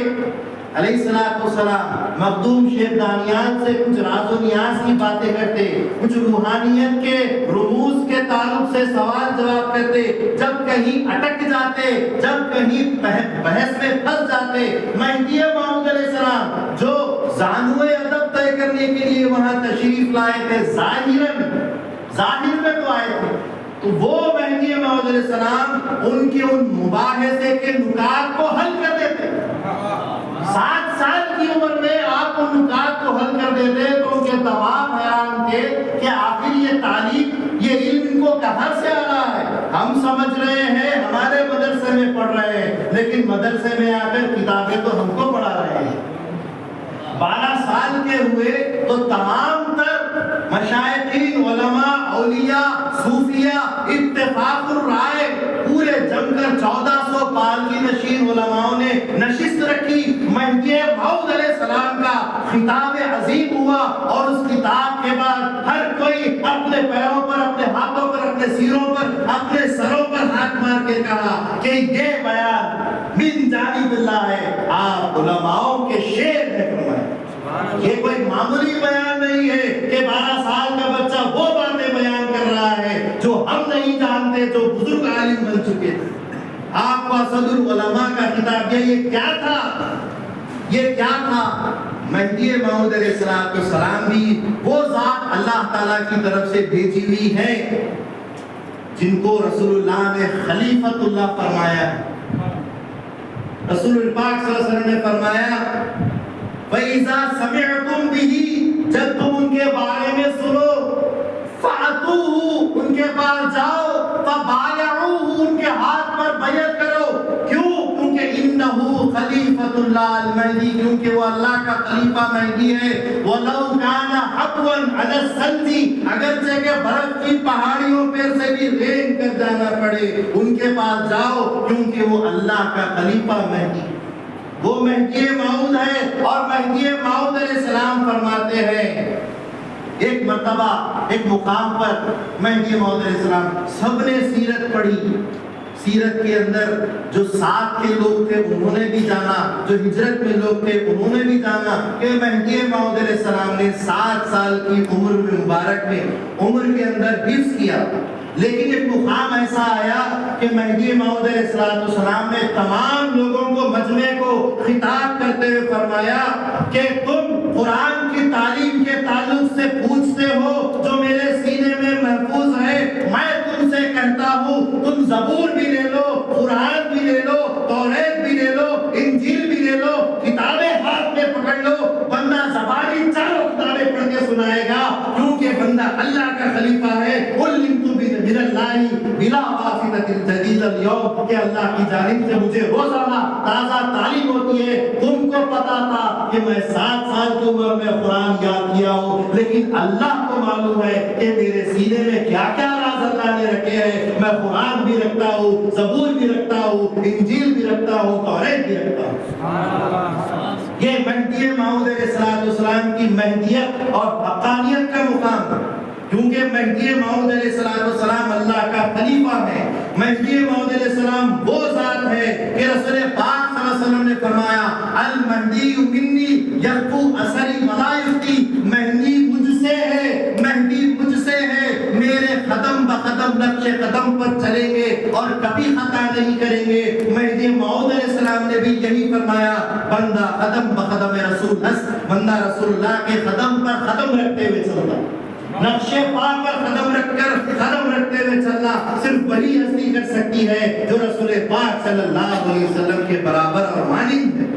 علیہ السلام، مخدوم شیخ دانیال سے کچھ راز و نیاز کی باتیں کرتے، کچھ روحانیت کے رموز کے تعلق سے سوال جواب کرتے۔ جب کہیں اٹک جاتے، جب کہیں بحث میں پھنس جاتے، مہدی موعود علیہ السلام جو زانوئے ادب طے کرنے کے لیے وہاں تشریف لائے تھے، ظاہر میں تو آئے تھے، تو وہ مہدی موعود علیہ السلام ان کے ان مباحثے کے نکات کو حل کر دیتے۔ 7 سال کی عمر میں آپ ان نکات کو حل کر دیتے تو ان کے تمام حیران تھے کہ آخر یہ تعلیم، یہ علم ان کو کہاں سے آ رہا ہے؟ ہم سمجھ رہے ہیں ہمارے مدرسے میں پڑھ رہے ہیں، لیکن مدرسے میں آ کر کتابیں تو ہم کو پڑھا رہے ہیں۔ 12 سال کے ہوئے تو تمام تر مشائخین، علماء، اولیاء، صوفیاء اتفاق الرائے پورے جم کر 1400 پالکی نشین علماءوں نے نشست رکھی، مہدی موعود علیہ السلام کا خطاب عظیم ہوا، اور اس کتاب کے بعد ہر کوئی اپنے پیروں پر، اپنے ہاتھوں پر، اپنے سیروں پر، اپنے سروں پر ہاتھ مار کے کہا کہ یہ بیان من جانب اللہ ہے، آپ علماؤں کے شیر ہے۔ یہ کوئی معمولی بیان نہیں ہے کہ 12 سال کا بچہ وہ باتیں بیان کر رہا ہے جو ہم نہیں جانتے، جو بزرگ عالم بن چکے تھے۔ آپ کو اسد العلماء کا خطاب دیا، یہ کیا تھا؟ یہ کیا تھا؟ مہدی موعود علیہ السلام بھی وہ ذات اللہ تعالیٰ کی طرف سے بھیجی ہوئی ہے جن کو رسول اللہ نے خلیفۃ اللہ فرمایا ہے۔ رسول پاک صلی اللہ علیہ وسلم نے فرمایا وَإِذَا سَمِعْتُمْ بِهِ، جب تم ان کے بارے میں سنو، فَأْتُوهُ، ان کے پاس جاؤ، فَبَايَعُوهُ، ان کے ہاتھ پر بیعت کرو۔ کیوں؟ کیونکہ إِنَّهُ خلیفۃ اللہ المہدی، کیونکہ وہ اللہ کا خلیفہ مہدی ہے۔ وَلَوْ كَانَ حَقًّا عَلَى السَّلْدِ، اگرچہ کہ برف کی پہاڑیوں پر سے بھی رینگ کر جانا پڑے، ان کے پاس جاؤ، کیونکہ وہ اللہ کا خلیفہ مہدی، وہ مہدی موعود ہے۔ اور مہدی موعود علیہ السلام فرماتے ہیں، ایک مرتبہ ایک مقام پر مہدی موعود علیہ السلام، سب نے سیرت پڑھی، سیرت کے اندر جو ساتھ کے لوگ تھے انہوں نے بھی جانا، جو ہجرت میں لوگ تھے انہوں نے بھی جانا کہ مہدی موعود علیہ السلام نے 7 سال کی عمر میں مبارک میں عمر کے اندر حفظ کیا۔ لیکن ایک مقام ایسا آیا کہ مہدی موعود علیہ السلام نے تمام لوگوں کو، مجمع کو خطاب کرتے ہوئے فرمایا کہ تم قرآن کی تعلیم کے تعلق سے پوچھتے ہو جو میرے سینے میں محفوظ ہے، میں تم سے کہتا ہوں تم زبور بھی لے لو، قرآن بھی لے لو، توریت بھی لے لو، انجیل بھی لے لو، کتابیں ہاتھ میں پکڑ لو، بندہ زبانی چاروں کتابیں پڑھ کے سنائے گا، کیونکہ بندہ اللہ کا خلیفہ ہے۔ من اللہ بلا واسطۃ جدید اليوم، کہ اللہ کی جانب سے مجھے روزانہ تازہ تعلیم ہوتی ہے۔ تم کو پتا تھا کہ میں 7 سال کی عمر میں قرآن یاد کیا ہوں، لیکن اللہ کو معلوم ہے کہ میرے سینے میں کیا کیا راز اللہ نے رکھے ہیں۔ میں قرآن بھی رکھتا ہوں، زبور بھی رکھتا ہوں، انجیل بھی رکھتا ہوں، توریت بھی رکھتا ہوں۔ یہ مہدی موعود علیہ السلام کی مہدیت اور حقانیت کا مقام ہے، کیونکہ مہدی موعود علیہ السلام اللہ کا خلیفہ ہے۔ مہدی موعود علیہ السلام وہ ذات ہے کہ رسول پاک صلی اللہ علیہ وسلم نے فرمایا المہدی منی یخفو اثری ولا یفتی، مہدی مجھ نقش قدم پر چلیں گے اور کبھی خطا نہیں کریں گے۔ مہدی موعود علیہ السلام نے بھی یہی فرمایا، بندہ قدم بقدم رسول بندہ رسول اللہ کے قدم پر قدم رکھتے ہوئے چلتا، نقش پا پر قدم رکھتے ہوئے چلنا صرف وہی ہستی کر سکتی ہے جو رسول پاک صلی اللہ علیہ وسلم کے برابر اور مانند ہے۔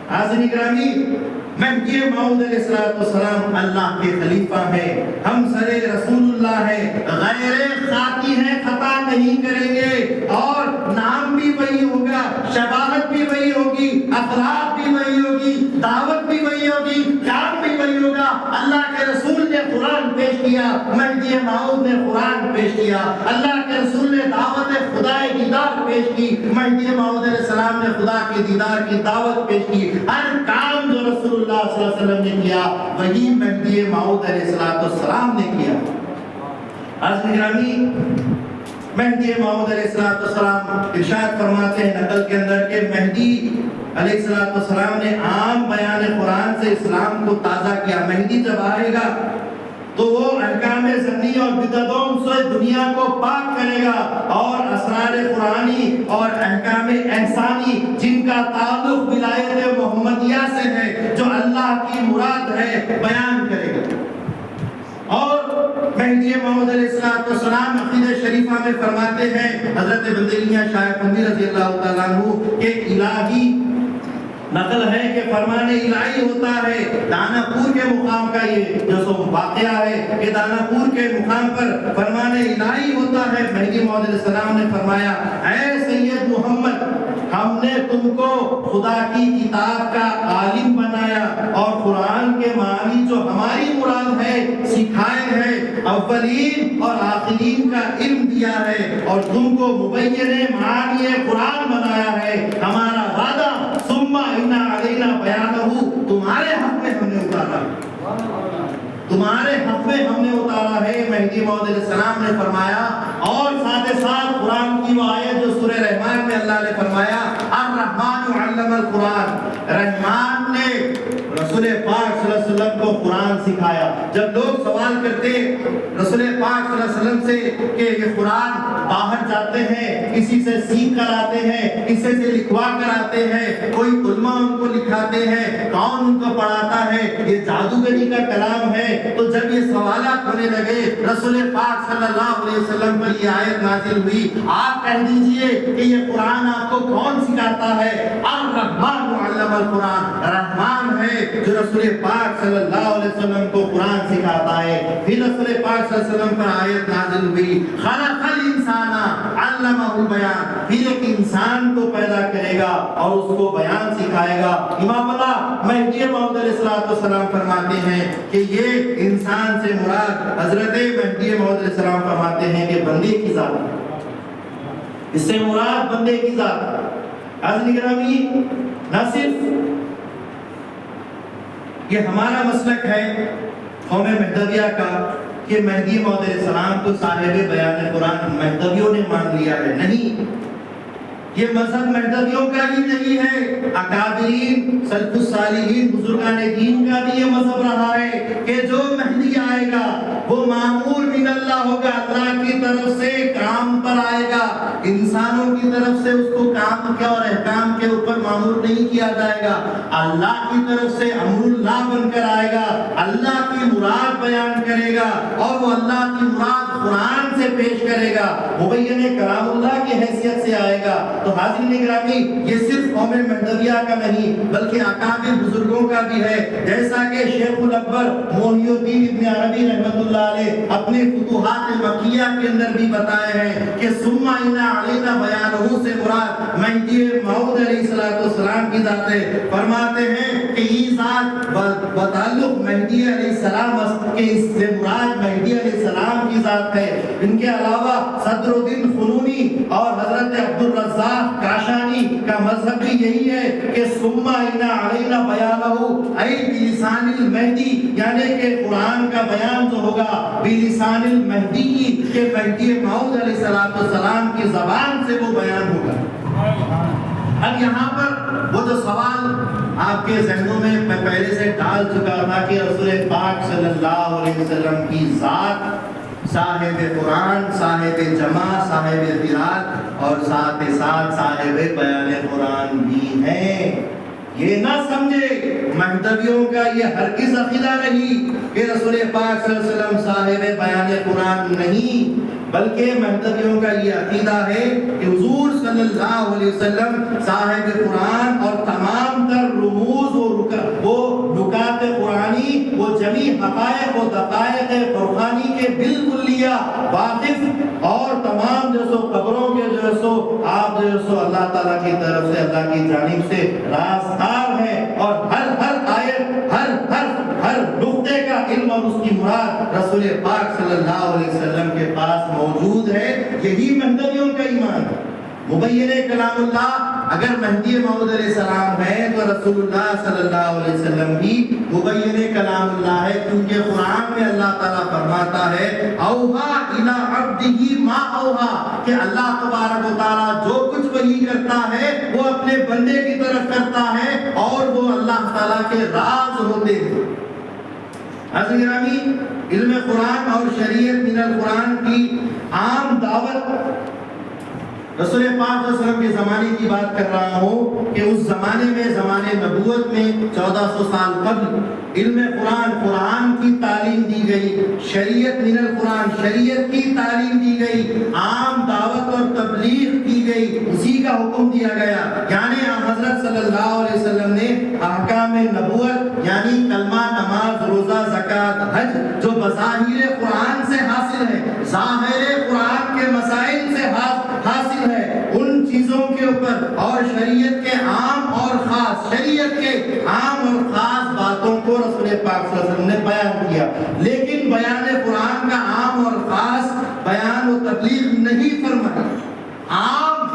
حاضرین گرامی، مہدی موعود علیہ السلام اللہ کے خلیفہ ہیں، ہم سر رسول اللہ ہے، غیر خاطی ہے، خطا نہیں کریں گے، اور نام بھی وہی ہوگا، شباہت بھی وہی ہوگی، اخلاق بھی وہی ہوگی، دعوت بھی وہی ہوگی، کام بھی وہی ہوگا۔ اللہ کے رسول نے قرآن پیش کیا، مہدی موعود نے قرآن پیش کیا، اللہ کے رسول نے دعوت خدا دیدار پیش کی، مہدی موعود علیہ السلام نے خدا کے دیدار کی دعوت پیش کی۔ ہر کام جو رسول اللہ صلی اللہ علیہ وسلم نے کیا وہی مہدی موعود علیہ السلام نے کیا۔ حضرت گرامی، مہدی موعود علیہ السلام ارشاد فرماتے ہیں نقل کے اندر کہ مہدی علیہ السلام نے عام بیان قرآن سے اسلام کو تازہ کیا۔ مہدی جب آئے گا تو وہ احکام ضمنی اور بدعتوں سے دنیا کو پاک کرے گا، اور اسرار قرآنی اور احکام احسانی جن کا تعلق ولایت محمدیہ سے ہے، جو اللہ کی مراد ہے، بیان کرے گا۔ اور مہدی موعود علیہ السلام عقیدہ شریفہ میں فرماتے ہیں حضرت بندیلیہ شاہ قندی رضی اللہ تعالیٰ عنہ کہ الہی نقل ہے کہ فرمان الہی ہوتا ہے دانا پور کے مقام کا، یہ جو سو واقعہ ہے کہ دانا پور کے مقام پر فرمان الہی ہوتا ہے۔ مہدی موعود علیہ السلام نے فرمایا، اے سید محمد، ہم نے تم کو خدا کی کتاب کا عالم بنایا اور قرآن کے معنی جو ہماری مراد ہے سکھائے ہیں، اولین اور آخرین کا علم دیا ہے، اور تم کو مبین معانی قرآن بنایا ہے۔ ہمارا وعدہ ثم ان علینا بیانہ تمہارے حق میں ہم نے اتارا ہے، تمہارے حق میں ہم نے اتارا ہے۔ مہدی موعود علیہ السلام نے فرمایا، اور ساتھ قرآن کی وہ آیت جو سورہ رحمان میں اللہ نے فرمایا، الرحمن علم القرآن، رحمان نے رسول پاک صلی اللہ علیہ وسلم کو قرآن سکھایا۔ جب لوگ سوال کرتے رسول پاک صلی اللہ علیہ وسلم سے کہ یہ قرآن باہر جاتے ہیں، کسی سے سیکھ کر آتے ہیں، کسی سے لکھوا کر آتے ہیں، کوئی علماء ان کو لکھاتے ہیں، کون ان کو پڑھاتا ہے، یہ جادوگری کا کلام ہے، تو جب یہ سوالات ہونے لگے رسول پاک صلی اللہ علیہ وسلم پر یہ آیت نازل ہوئی، آپ کہہ دیجئے کہ یہ قرآن آپ کو کون سکھاتا ہے؟ الرحمن علم القرآن، رحمان ہے جو رسول پاک صلی اللہ علیہ وسلم کو قرآن سکھاتا ہے۔ پھر رسول پاک صلی اللہ علیہ وسلم پر آیت نازل ہوئی، خلق الانسان علمہ البیان، پھر ایک انسان کو پیدا کرے گا اور اس کو بیان سکھائے گا۔ امام اللہ مہدی موعود علیہ السلام فرماتے ہیں کہ یہ انسان سے مراد حضرت مہدی موعود علیہ السلام فرماتے ہیں کہ بندے کی ذات ہے، اس سے مراد بندے کی ذات۔ حضرت گرامی، نہ صرف یہ ہمارا مسلک ہے قوم مہدویہ کا کہ مہدی موعود علیہ السلام کو صاحب بیان قرآن مہدویوں نے مان لیا ہے، نہیں، یہ مذہب مہدویوں کا ہی نہیں ہے، اکابرین سلف الصالحین بزرگان دین کا بھی یہ مذہب رہا ہے کہ جو مہدی آئے گا وہ معمور من اللہ ہوگا، اللہ کی طرف سے کام پر آئے گا، انسانوں کی طرف سے اس کو کام کے اور احکام کے اوپر معمور نہیں کیا جائے گا، اللہ کی طرف سے امر اللہ بن کر آئے گا، اللہ کی مراد بیان کرے گا، اور وہ اللہ کی مراد قرآن سے پیش کرے گا، مبین کلام اللہ کی حیثیت سے آئے گا۔ تو حاضرین گرامی، یہ صرف قوم مہدویہ کا نہیں بلکہ اکابر بزرگوں کا بھی ہے، جیسا کہ شیخ الاکبر محی الدین ابن عربی رحمۃ اللہ علیہ اپنے فتوحات مکیہ کے اندر بھی بتائے ہیں کہ ثم ان علینا بیانہ سے مراد مہدی موعود علیہ السلام کی ذات ہے۔ فرماتے ہیں کہ یہ ذات بتعلق مہدی علیہ السلام کے اس سے مراد مہدی علیہ السلام کی ذات ہے۔ ان کے علاوہ صدر الدین خنونی اور حضرت عبدالرزاق کاشانی کا مذہب بھی یہی ہے کہ ثم ان علینا بیانہ ای بلسان المہدی، یعنی کہ قرآن کا بیان جو ہوگا بلسان المہدی، کہ مہدی موعود علیہ السلام کی زبان سے وہ بیان ہوگا۔ اب یہاں پر وہ جو سوال آپ کے ذہنوں میں پہلے سے ڈال چکا تھا کہ رسول پاک صلی اللہ علیہ وسلم کی ذات صاحب قرآن، صاحب جمع، صاحب قرات اور ساتھ ساتھ صاحب بیان قرآن بھی ہیں۔ یہ نہ سمجھے مہدویوں کا یہ ہرگز عقیدہ نہیں کہ رسول پاک صلی اللہ علیہ وسلم صاحب بیان قرآن نہیں، بلکہ مہدویوں کا یہ عقیدہ ہے کہ حضور صلی اللہ علیہ وسلم صاحب قرآن اور تمام تر رموز و نکات قرآنی، وہ جمی حقائق و دقائق فرقانی کے بالکلیہ واقف، اور تمام جو سو قبروں کے جو سو آپ جو سو اللہ تعالیٰ کی طرف سے، اللہ کی جانب سے رازدار ہے، اور ہر آیت، ہر نقطے کا علم اور اس کی مراد رسول پاک صلی اللہ علیہ وسلم کے پاس موجود ہے۔ یہی مہدویوں کا ایمان ہے۔ مبین کلام اللہ، اگر مہدی موعود علیہ السلام ہے تو رسول اللہ صلی اللہ علیہ وسلم بھی مبین کلام اللہ ہے، کیونکہ قرآن میں اللہ تعالیٰ فرماتا ہے اوحا الی عبدہ ما اوحا، کہ اللہ تبارک و تعالیٰ جو کچھ وحی کرتا ہے وہ اپنے بندے کی طرف کرتا ہے، اور وہ اللہ تعالیٰ کے راز ہوتے ہیں۔ حضرت گرامی، علم قرآن اور شریعت من القرآن کی عام دعوت رسول پاک صلی اللہ علیہ وسلم کے زمانے کی بات کر رہا ہوں کہ اس زمانے میں، زمانے نبوت میں 1400 سال قبل علم قرآن کی تعلیم دی گئی، شریعت من القرآن، شریعت کی تعلیم دی گئی، عام دعوت اور تبلیغ کی گئی، اسی کا حکم دیا گیا۔ یعنی حضرت صلی اللہ علیہ وسلم نے احکام نبوت یعنی کلمہ، نماز، روزہ، زکوٰۃ، حج، جو بظاہر قرآن سے حاصل ہے، ظاہر قرآن کے مسائل سے حاصل ہے، ان چیزوں کے اوپر اور شریعت کے عام اور خاص، شریعت کے عام اور خاص باتوں کو رسول پاک صلی اللہ علیہ وسلم نے بیان کیا، لیکن بیان قرآن کا عام اور خاص بیان و تبلیغ نہیں فرمائی۔ عام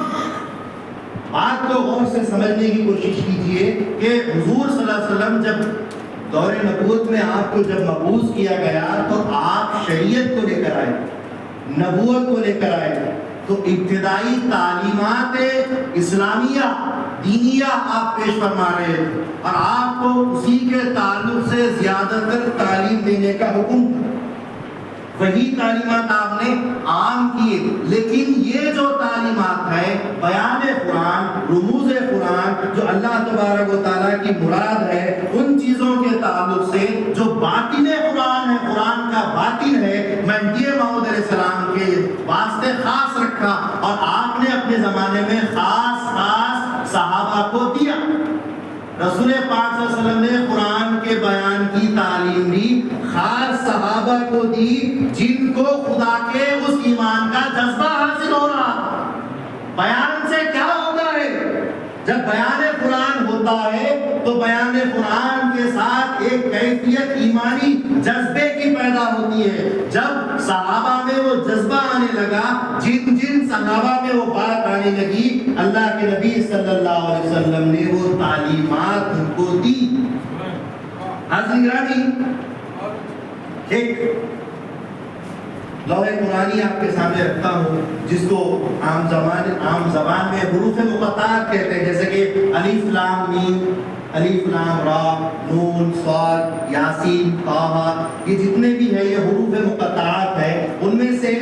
بات کو غور سے سمجھنے کی کوشش کیجئے کہ حضور صلی اللہ علیہ وسلم جب دور نبوت میں آپ کو جب مبعوث کیا گیا تو آپ شریعت کو لے کر آئے، نبوت کو لے کر آئے، تو ابتدائی تعلیمات اسلامیہ دینیہ آپ پیش فرما رہے تھے، اور آپ کو اسی کے تعلق سے زیادہ تر تعلیم دینے کا حکم تھا۔ وہی تعلیمات آپ نے عام کیے، لیکن یہ جو تعلیمات ہے بیان قرآن، رموز قرآن، جو اللہ تبارک و تعالیٰ کی مراد ہے، ان چیزوں کے تعلق سے جو باطن قرآن ہے، قرآن کا باطن ہے، مہدی موعود علیہ السلام کے واسطے خاص رکھا، اور آپ نے اپنے زمانے میں خاص صحابہ کو دیا۔ رسول پاک صلی اللہ علیہ وسلم نے قرآن کے بیان کی تعلیم بھی خاص صحابہ کو دی، جن کو خدا کے اس ایمان کا جذبہ حاصل ہو رہا تھا۔ بیان سے کیا ہوتا ہے؟ جب بیان قرآن ہوتا ہے تو بیان قرآن کے ساتھ ایک کیفیت ایمانی جذبے کی پیدا ہوتی ہے۔ جب صحابہ میں وہ جذبہ آنے لگا، جن صحابہ میں وہ بات آنے لگی، اللہ کے نبی صلی اللہ علیہ وسلم نے وہ تعلیمات ان کو دی۔ حضرت گرامی، ایک لوح قرآنی آپ کے سامنے رکھتا ہوں، جس کو عام زبان میں حروف مقطعات کہتے ہیں، جیسے کہ الف لام میم، الف لام را، نون، صاد، یاسین، طٰہٰ، یہ جتنے بھی ہیں یہ حروف مقطعات ہیں۔ ان میں سے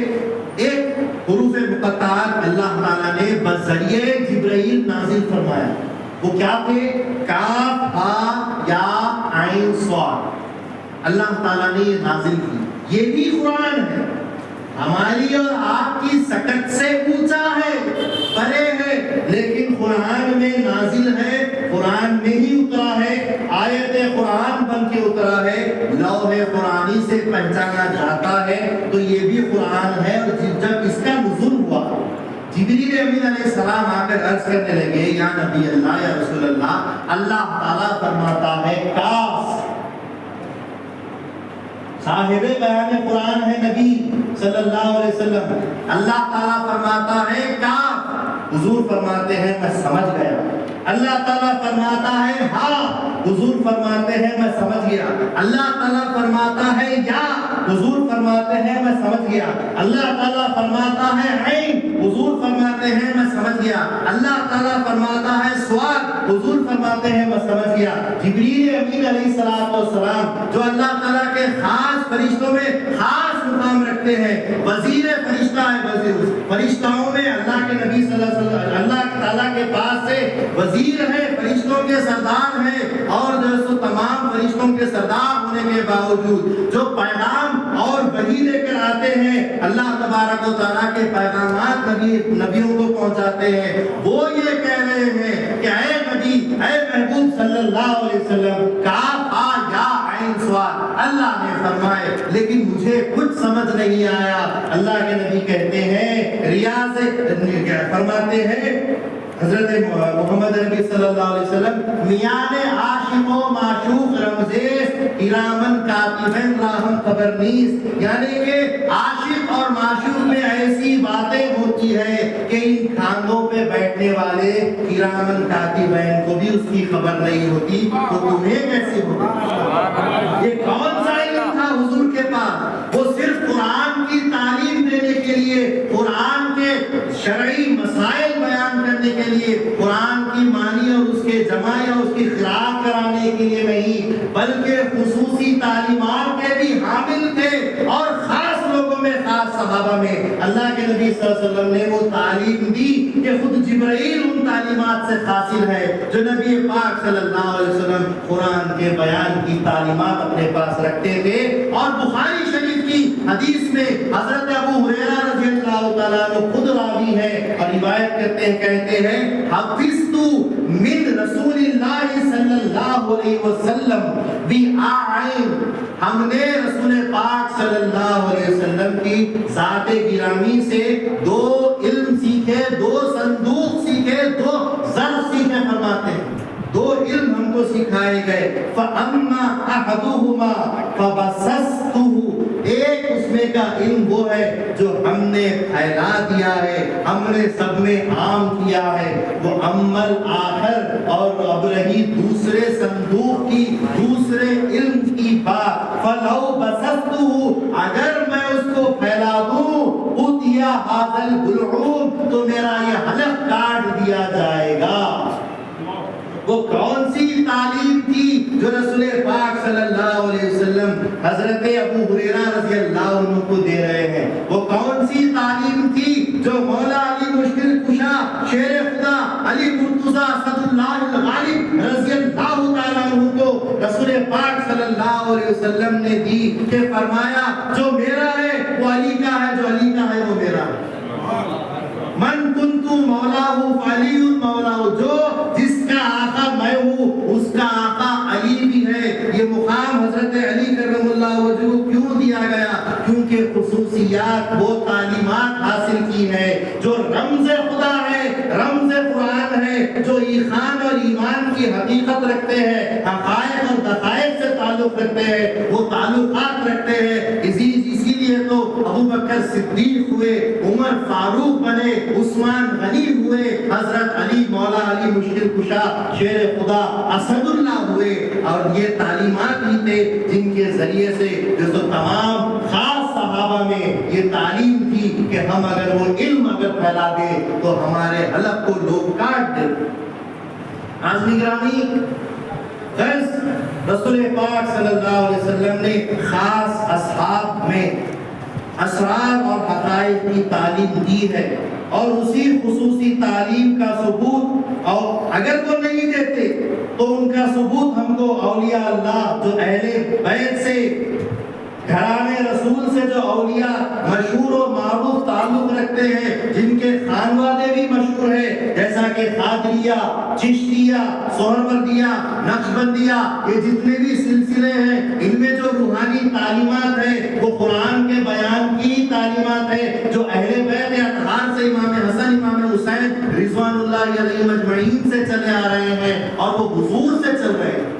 ایک حروف مقطعات اللہ تعالیٰ نے بذریعہ جبرائیل نازل فرمایا، وہ کیا تھے؟ کاف، ہا، یا، عین، صاد، اللہ تعالیٰ نے یہ نازل کی۔ یہ بھی قرآن ہے، ہماری اور آپ کی سکت سے اونچا ہے، پرے ہے، لیکن قرآن میں نازل ہے، قرآن میں ہی اترا ہے، آیت قرآن بن کے اترا ہے، لوح قرآنی سے پہچانا جاتا ہے، تو یہ بھی قرآن ہے۔ اور جب اس کا نزول ہوا، جبریل امین علیہ السلام آ کر عرض کرنے لگے، یا نبی اللہ، یا رسول اللہ، اللہ تعالیٰ فرماتا ہے کاف، صاحب بیان قرآن ہے نبی صلی اللہ علیہ وسلم، اللہ تعالیٰ فرماتا ہے کاف، حضور فرماتے ہیں میں سمجھ گیا۔ اللہ تعالیٰ فرماتا ہے ہاں، حضور فرماتے ہیں میں سمجھ گیا۔ اللہ تعالیٰ فرماتا ہے یا، حضور فرماتے ہیں میں سمجھ گیا۔ اللہ تعالیٰ فرماتا ہے عین، حضور فرماتے ہیں میں سمجھ گیا۔ اللہ تعالیٰ فرماتا ہے صاد، حضور فرماتے فرماتے ہیں میں سمجھ گیا جبریل امین علیہ السلام جو اللہ تعالیٰ کے خاص فرشتوں میں خاص مقام رکھتے ہیں، وزیر فرشتہ ہے، فرشتوں میں اللہ کے نبی صلی اللہ علیہ وسلم اللہ تعالیٰ کے پاس سے وزیر ہے، فرشتوں کے سردار ہے، اور جو ہے تمام فرشتوں کے سردار ہونے کے باوجود جو پیغام اور وحی لے کر آتے ہیں، اللہ تبارک و تعالیٰ کے پیغامات نبیوں کو پہنچاتے ہیں، وہ یہ کہہ رہے ہیں کہ اے نبی، اے محبوب صلی اللہ علیہ وسلم، کاف ہا یا عین صاد، اللہ نے فرمائے لیکن مجھے کچھ سمجھ نہیں آیا۔ اللہ کے نبی کہتے ہیں ریاض فرماتے ہیں حضرت محمد نبی صلی اللہ علیہ وسلم، میان عاشق و معشوق رمزیز کرامن کاتبین راہم خبر نیز، یعنی کہ عاشق اور معشوق میں ایسی باتیں ہوتی ہے کہ ان کھاندوں پہ بیٹھنے والے کرامن کاتبین کو بھی اس کی خبر نہیں ہوتی، تو تمہیں کیسے ہوگی؟ یہ کون سا علم تھا حضور کے پاس؟ وہ صرف قرآن کی تعلیم دینے کے لیے، قرآن کے شرعی مسائل بیان کرنے کے لیے، قرآن کی معنی اور اس کے جمع یا اس کی قراءت کرانے کے لیے نہیں، بلکہ خصوصی تعلیمات کے بھی حامل تھے، اور خاص لوگوں میں، خاص صحابہ میں اللہ کے نبی صلی اللہ علیہ وسلم نے وہ تعلیم دی کہ خود جبرائیل ان تعلیمات سے حاصل ہے جو نبی پاک صلی اللہ علیہ وسلم قرآن کے بیان کی تعلیمات اپنے پاس رکھتے تھے۔ اور بخاری شریف کی حدیث میں حضرت ابو ہریرہ رضی اللہ تعالیٰ عنہ خود راوی ہے اور روایت کرتے ہیں، کہتے ہیں حفظت من رسول اللہ صلی اللہ علیہ وسلم بِآعین، ہم نے رسول پاک صلی اللہ علیہ وسلم کی ذات گرامی سے دو علم سیکھے، دو صندوق سیکھے، دو ظرف سیکھے، فرماتے ہیں دو علم ہم کو سکھائے گئے۔ فَأَمَّا أَحَدُهُمَا فَبَسَّسْتُهُ، ایک اس میں کا علم وہ ہے جو ہم نے پھیلا دیا ہے، ہم نے سب میں عام کیا ہے، وہ عمل آخر، اور اب رہی دوسرے صندوق کی، دوسرے علم کی بات، فَلَوْ بَسَسْتُهُ، اگر میں اس کو پھیلا دوں، اُتِيَ هَذَا الْبُلْعُومُ، تو میرا یہ حلق کاٹ دیا جائے گا۔ وہ کون سی تعلیم تھی جو رسول پاک صلی اللہ علیہ وسلم حضرت ابو ہریرہ رضی اللہ عنہ کو دے رہے ہیں؟ وہ کون سی تعلیم تھی جو مولا علی مشکل کشا شیر خدا علی مرتضی اسد اللہ الغالب رضی اللہ تعالیٰ عنہ کو رسول پاک صلی اللہ علیہ وسلم نے دی، کہ فرمایا جو میرا ہے وہ علی کا ہے، جو علی کا ہے وہ میرا ہے۔ من کنت مولاہ فعلی مولاہ، جو جس کا آقا میں ہوں اس کا آقا علی بھی ہے۔ یہ مقام حضرت علی کرم اللہ وجہ کیوں دیا گیا؟ کیونکہ خصوصیات وہ تعلیمات حاصل کی ہے جو رمز خدا ہے، رمز قرآن ہے، جو ایمان اور ایمان کی حقیقت رکھتے ہیں، حقائق اور دقائق سے تعلق رکھتے ہیں، وہ تعلقات رکھتے ہیں۔ اسی لیے تو ابو بکر صدیق ہوئے، عمر فاروق بنے، عثمان غنی ہوئے، حضرت علی مولا علی مشکل کشا شیر خدا اسد اللہ ہوئے، اور یہ تعلیمات ہی تھے جن کے ذریعے سے جو تمام خاص صحابہ میں یہ تعلیم تھی کہ ہم اگر وہ علم اگر پھیلا دیں تو ہمارے حلق کو لوگ کاٹ دیں۔ عزیزان گرامی، رسول پاک صلی اللہ علیہ وسلم نے خاص اصحاب میں اسرار اور حقائق کی تعلیم دی ہے، اور اسی خصوصی تعلیم کا ثبوت، اور اگر وہ نہیں دیتے تو ان کا ثبوت ہم کو اولیاء اللہ جو اہل بیت سے، گھرانے رسول سے جو اولیاء مشہور و معروف تعلق رکھتے ہیں، جن کے خانوادے بھی مشہور ہیں، جیسا کہ قادریہ، چشتیہ، سہروردیہ، نقشبندیہ، یہ جتنے بھی سلسلے ہیں، ان میں جو روحانی تعلیمات ہیں وہ قرآن کے بیان کی تعلیمات ہیں، جو اہل بیت اطہار سے امام حسن، امام حسین رضوان اللہ علیہم اجمعین سے چلے آ رہے ہیں، اور وہ حضور سے چل رہے ہیں۔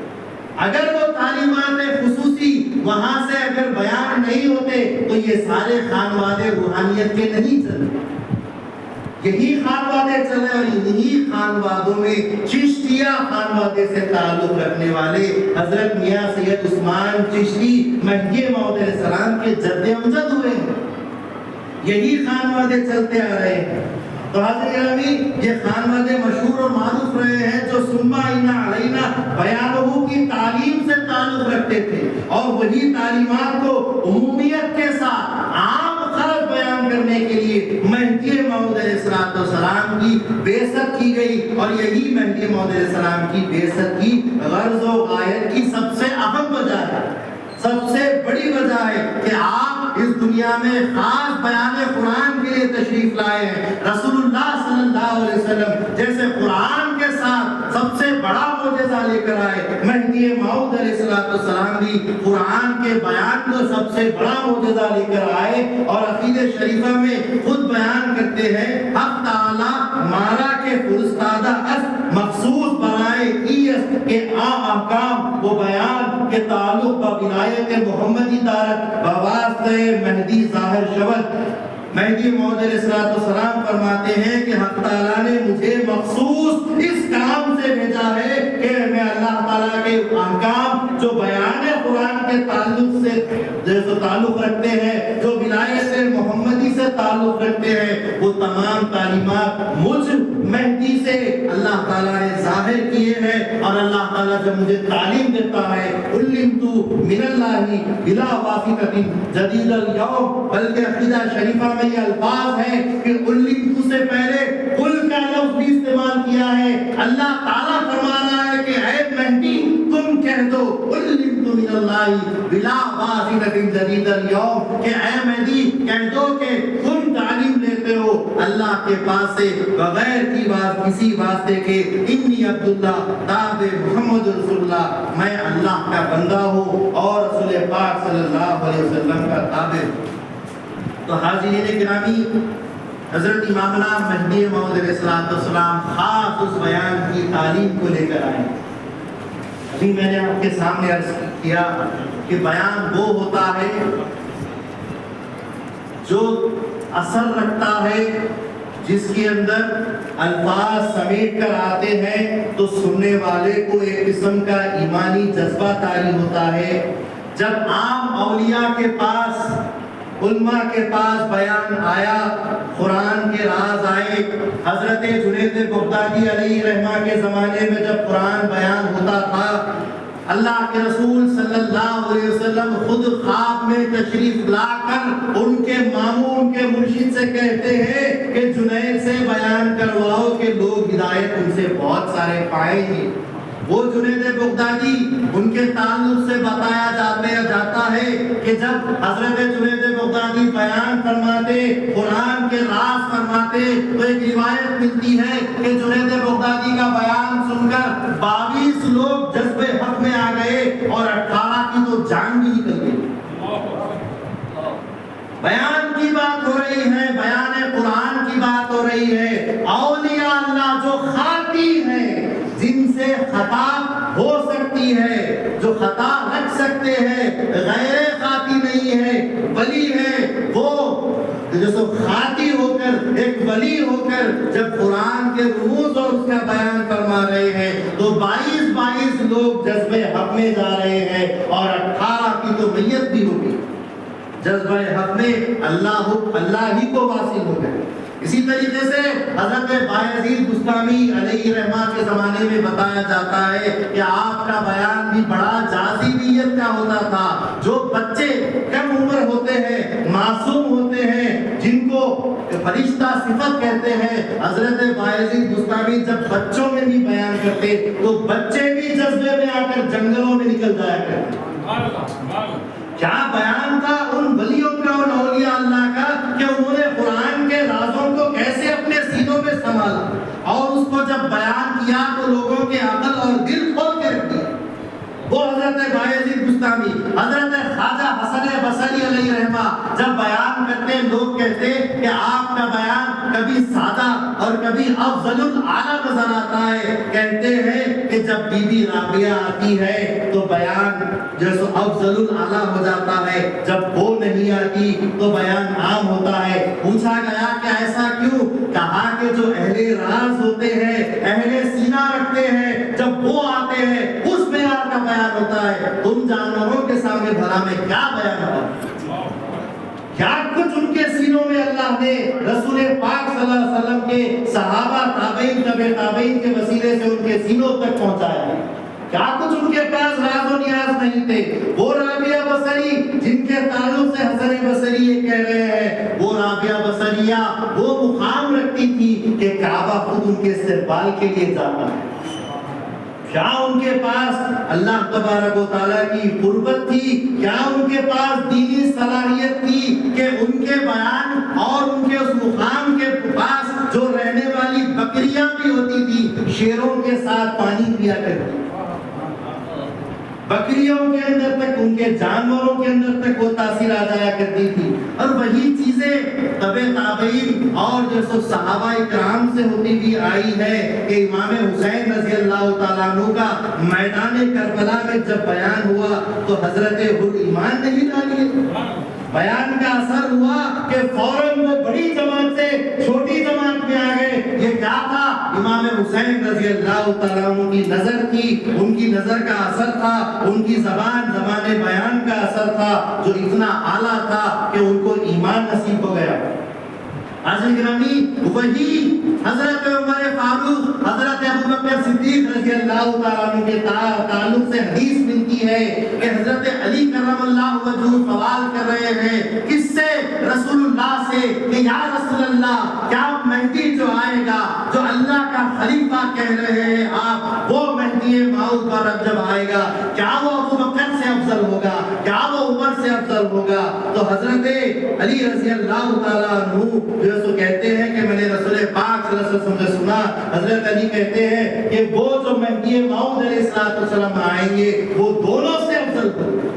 اگر وہ تعلیمات خصوصی وہاں سے اگر بیان نہیں ہوتے تو یہ سارے خانوادے روحانیت کے نہیں چلتے۔ یہی خانوادے چلے، اور یہی خانوادوں میں چشتیہ خانوادے سے تعلق رکھنے والے حضرت میاں سید عثمان چشتی مہدی موعود علیہ السلام کے جد امجد ہوئے ہیں۔ یہی خانوادے چلتے آ رہے ہیں۔ تو حاضرین گرامی، یہ خانوادے مشہور اور معروف رہے ہیں جو ثم ان علینا بیانہ کی تعلیم سے تعلق رکھتے تھے، اور وہی تعلیمات کو عمومیت کے ساتھ عام خلق بیان کرنے کے لیے مہدی موعود علیہ السلام کی بعثت کی گئی، اور یہی مہدی موعود علیہ السلام کی بعثت کی غرض و غایت کی سب سے اہم وجہ ہے، سب سے بڑی وجہ ہے کہ آپ اس دنیا میں خاص بیان قرآن کے لیے تشریف لائے ہیں۔ رسول اللہ صلی اللہ علیہ وسلم جیسے قرآن کے ساتھ سب سے بڑا معجزہ لے کر آئے، مہدی موعود علیہ السلام بھی قرآن کے بیان کو سب سے بڑا معجزہ لے کر آئے، اور عقیدہ شریفہ میں خود بیان کرتے ہیں حق تعالی مارا کے فرستادہ اس مخصوص برائے ایس کے احکام و بیان کے تعلق با ولایت محمدی دارت بواسطہ مہدی ظاہر شود۔ مہدی موعود علیہ السلام فرماتے ہیں کہ حق تعالیٰ نے مجھے مخصوص اس کام سے بھیجا ہے کہ میں اللہ تعالیٰ کے احکام جو بیان قرآن کے تعلق سے جو تعلق رکھتے ہیں، جو ولایت محمدی سے تعلق رکھتے ہیں، وہ تمام تعلیمات مجھ مہدی سے اللہ تعالیٰ نے ظاہر کیے ہیں، اور اللہ تعالیٰ جب مجھے تعلیم دیتا ہے علمت من اللہ بلا واسطۃ جدید اليوم، بلکہ عقیدہ شریفہ میں یہ الفاظ ہیں کہ علمت سے پہلے قل کا لفظ بھی استعمال کیا ہے۔ اللہ تعالیٰ فرما رہا ہے کہ اے مہدی تم کہہ دو علمت من اللہ بلا واسطۃ جدید اليوم، کہ اے مہدی کہہ دو کہ تم تعلیم لیتے ہو اللہ کے پاس سے بغیر کسی واسطے کے، انی عبداللہ تابع محمد رسول اللہ، میں اللہ کا بندہ ہوں اور رسول پاک صلی اللہ علیہ وسلم کا تابع۔ تو حاضرین گرامی، حضرت امامنا مہدی موعود علیہ السلام خاص اس بیان کی تعلیم کو لے کر آئے۔ ابھی میں نے آپ کے سامنے عرض کیا کہ بیان وہ ہوتا ہے جو اثر رکھتا ہے، جس کے اندر الفاظ سمیٹ کر آتے ہیں تو سننے والے کو ایک قسم کا ایمانی جذبہ طاری ہوتا ہے۔ جب عام اولیاء کے پاس، علماء کے پاس بیان آیا، قرآن کے راز آئے، حضرت جنید بغدادی علیہ رحمہ کے زمانے میں جب قرآن بیان ہوتا تھا، اللہ کے رسول صلی اللہ علیہ وسلم خود خواب میں تشریف لا کر ان کے ماموں، ان کے مرشد سے کہتے ہیں کہ جنید سے بیان کرواؤ کہ لوگ ہدایت ان سے بہت سارے پائیں گے۔ وہ جنید بغدادی، ان کے تعلق سے بتایا جاتا ہے کہ جب حضرت جنید بغدادی بیان فرماتے، قرآن کے راز فرماتے، تو ایک روایت ملتی ہے کہ جنید بغدادی کا بیان سن کر 22 لوگ جذب حق میں آ گئے اور 18 کی تو جان بھی نکل گئی۔ بیان کی بات ہو رہی ہے، بیان قرآن کی بات ہو رہی ہے۔ اولیاء اللہ جو خاطی ہیں، جن سے خطا ہو سکتی ہے، جو خطا رکھ سکتے ہیں، غیر خاطی نہیں ہے، ولی ہے، وہ جو خاطی ہو کر، ایک ولی ہو کر جب قرآن کے رموز اور اس کا بیان فرما رہے ہیں تو 22 لوگ جذب حق میں جا رہے ہیں، اور 18 کی تو میت بھی ہوگی۔ جذبہ حق میں اللہ ہی کو واصل ہو گئے۔ اسی طریقے سے حضرت بایزید بستامی علیہ رحمہ کے زمانے میں بتایا جاتا ہے کہ آپ کا بیان بھی بڑا جاذبیت کا ہوتا تھا۔ جو بچے کم عمر ہوتے ہیں، معصوم ہوتے ہیں، جن کو فرشتہ صفت کہتے ہیں، حضرت بایزید بستامی جب بچوں میں بھی بیان کرتے تو بچے بھی جذبے میں آ کر جنگلوں میں نکل جایا کرتے۔ کیا بیان تھا ان ولیوں کا، ان اولیاء اللہ کا، کہ انہوں نے قرآن کے رازوں کو کیسے اپنے سینوں میں سنبھالا اور اس کو جب بیان کیا تو لوگوں کے عقل اور دل کھول کے رکھ دیا۔ وہ حضرت بایزید بستامی، حضرت خواجہ حسن بصری علیہ رحمہ جب بیان کرتے، لوگ کہتے کہ آپ کا بیان کبھی سادہ اور کبھی افضل الاعلیٰ نظر آتا ہے۔ کہتے ہیں کہ جب بی بی رابعہ آتی ہے تو بیان جیسے افضل الاعلیٰ ہو جاتا ہے، جب وہ نہیں آتی تو بیان عام ہوتا ہے۔ پوچھا گیا کہ ایسا کیوں؟ کہا کہ جو اہل راز ہوتے ہیں، اہل سینہ رکھتے ہیں، جب وہ آتے ہیں اس معیار کا بیان ہوتا ہے۔ تم جانوروں کے سامنے بھلا میں کیا بیان ہوتا ہے؟ کیا کچھ ان کے سینوں میں اللہ نے رسول پاک صلی اللہ علیہ وسلم کے صحابہ تابعین تبع تابعین کے وسیلے سے ان کے سینوں تک پہنچایا، کیا کچھ ان کے پاس راز و نیاز نہیں تھے۔ وہ رابعہ بصری جن کے تعلق سے حسن بصری یہ کہہ رہے ہیں، وہ رابعہ بصریہ وہ مقام رکھتی تھی کہ کعبہ خود ان کے استقبال کے لیے جاتا ہے۔ کیا ان کے پاس اللہ تبارک و تعالیٰ کی قربت تھی، کیا ان کے پاس دینی صلاحیت تھی کہ ان کے بیان اور ان کے اس مقام کے پاس جو رہنے والی بکریاں بھی ہوتی تھی شیروں کے ساتھ پانی پیا کرتی، بکریوں کے اندر تک ان کے جانوروں کے اندر تک وہ تاثیر آ جایا کرتی تھی۔ اور وہی چیزیں تبع تابعین اور جو سو صحابہ اکرام سے ہوتی بھی آئی ہے کہ امام حسین رضی اللہ تعالیٰ عنہ کا میدان کربلا میں جب بیان ہوا تو حضرت ایمان نہیں ڈالی، بیان کا اثر ہوا کہ فوراً وہ بڑی جماعت سے چھوٹی جماعت میں آ گئے۔ یہ کیا تھا؟ امام حسین رضی اللہ تعالیٰ عنہ کی نظر تھی، ان کی نظر کا اثر تھا، ان کی زبان بیان کا اثر تھا جو اتنا اعلیٰ تھا کہ ان کو ایمان نصیب ہو گیا۔ حاضرین گرامی، وہی حضرت عمر فاروق، حضرت ابوبکر صدیق رضی اللہ تعالیٰ عنہ کے تعلق سے حدیث ملتی ہے کہ حضرت علی کرم اللہ وجہہ سوال کر رہے ہیں کس سے؟ رسول اللہ سے، کہ یا رسول اللہ کیا مہدی جو آئے گا جو اللہ کا خلیفہ کہہ رہے ہیں آپ، وہ مہدی موعود پر جب آئے گا کیا وہ ابوبکر سے افضل ہوگا، کیا وہ عمر سے افضل ہوگا؟ تو حضرت علی رضی اللہ تعالیٰ عنہ جو سو کہتے ہیں کہ میں نے رسول پاک صلی اللہ علیہ وسلم سے سنا، حضرت علی کہتے ہیں کہ وہ جو مہدی موعود علیہ السلام آئیں گے وہ دونوں سے افضل ہوں گے،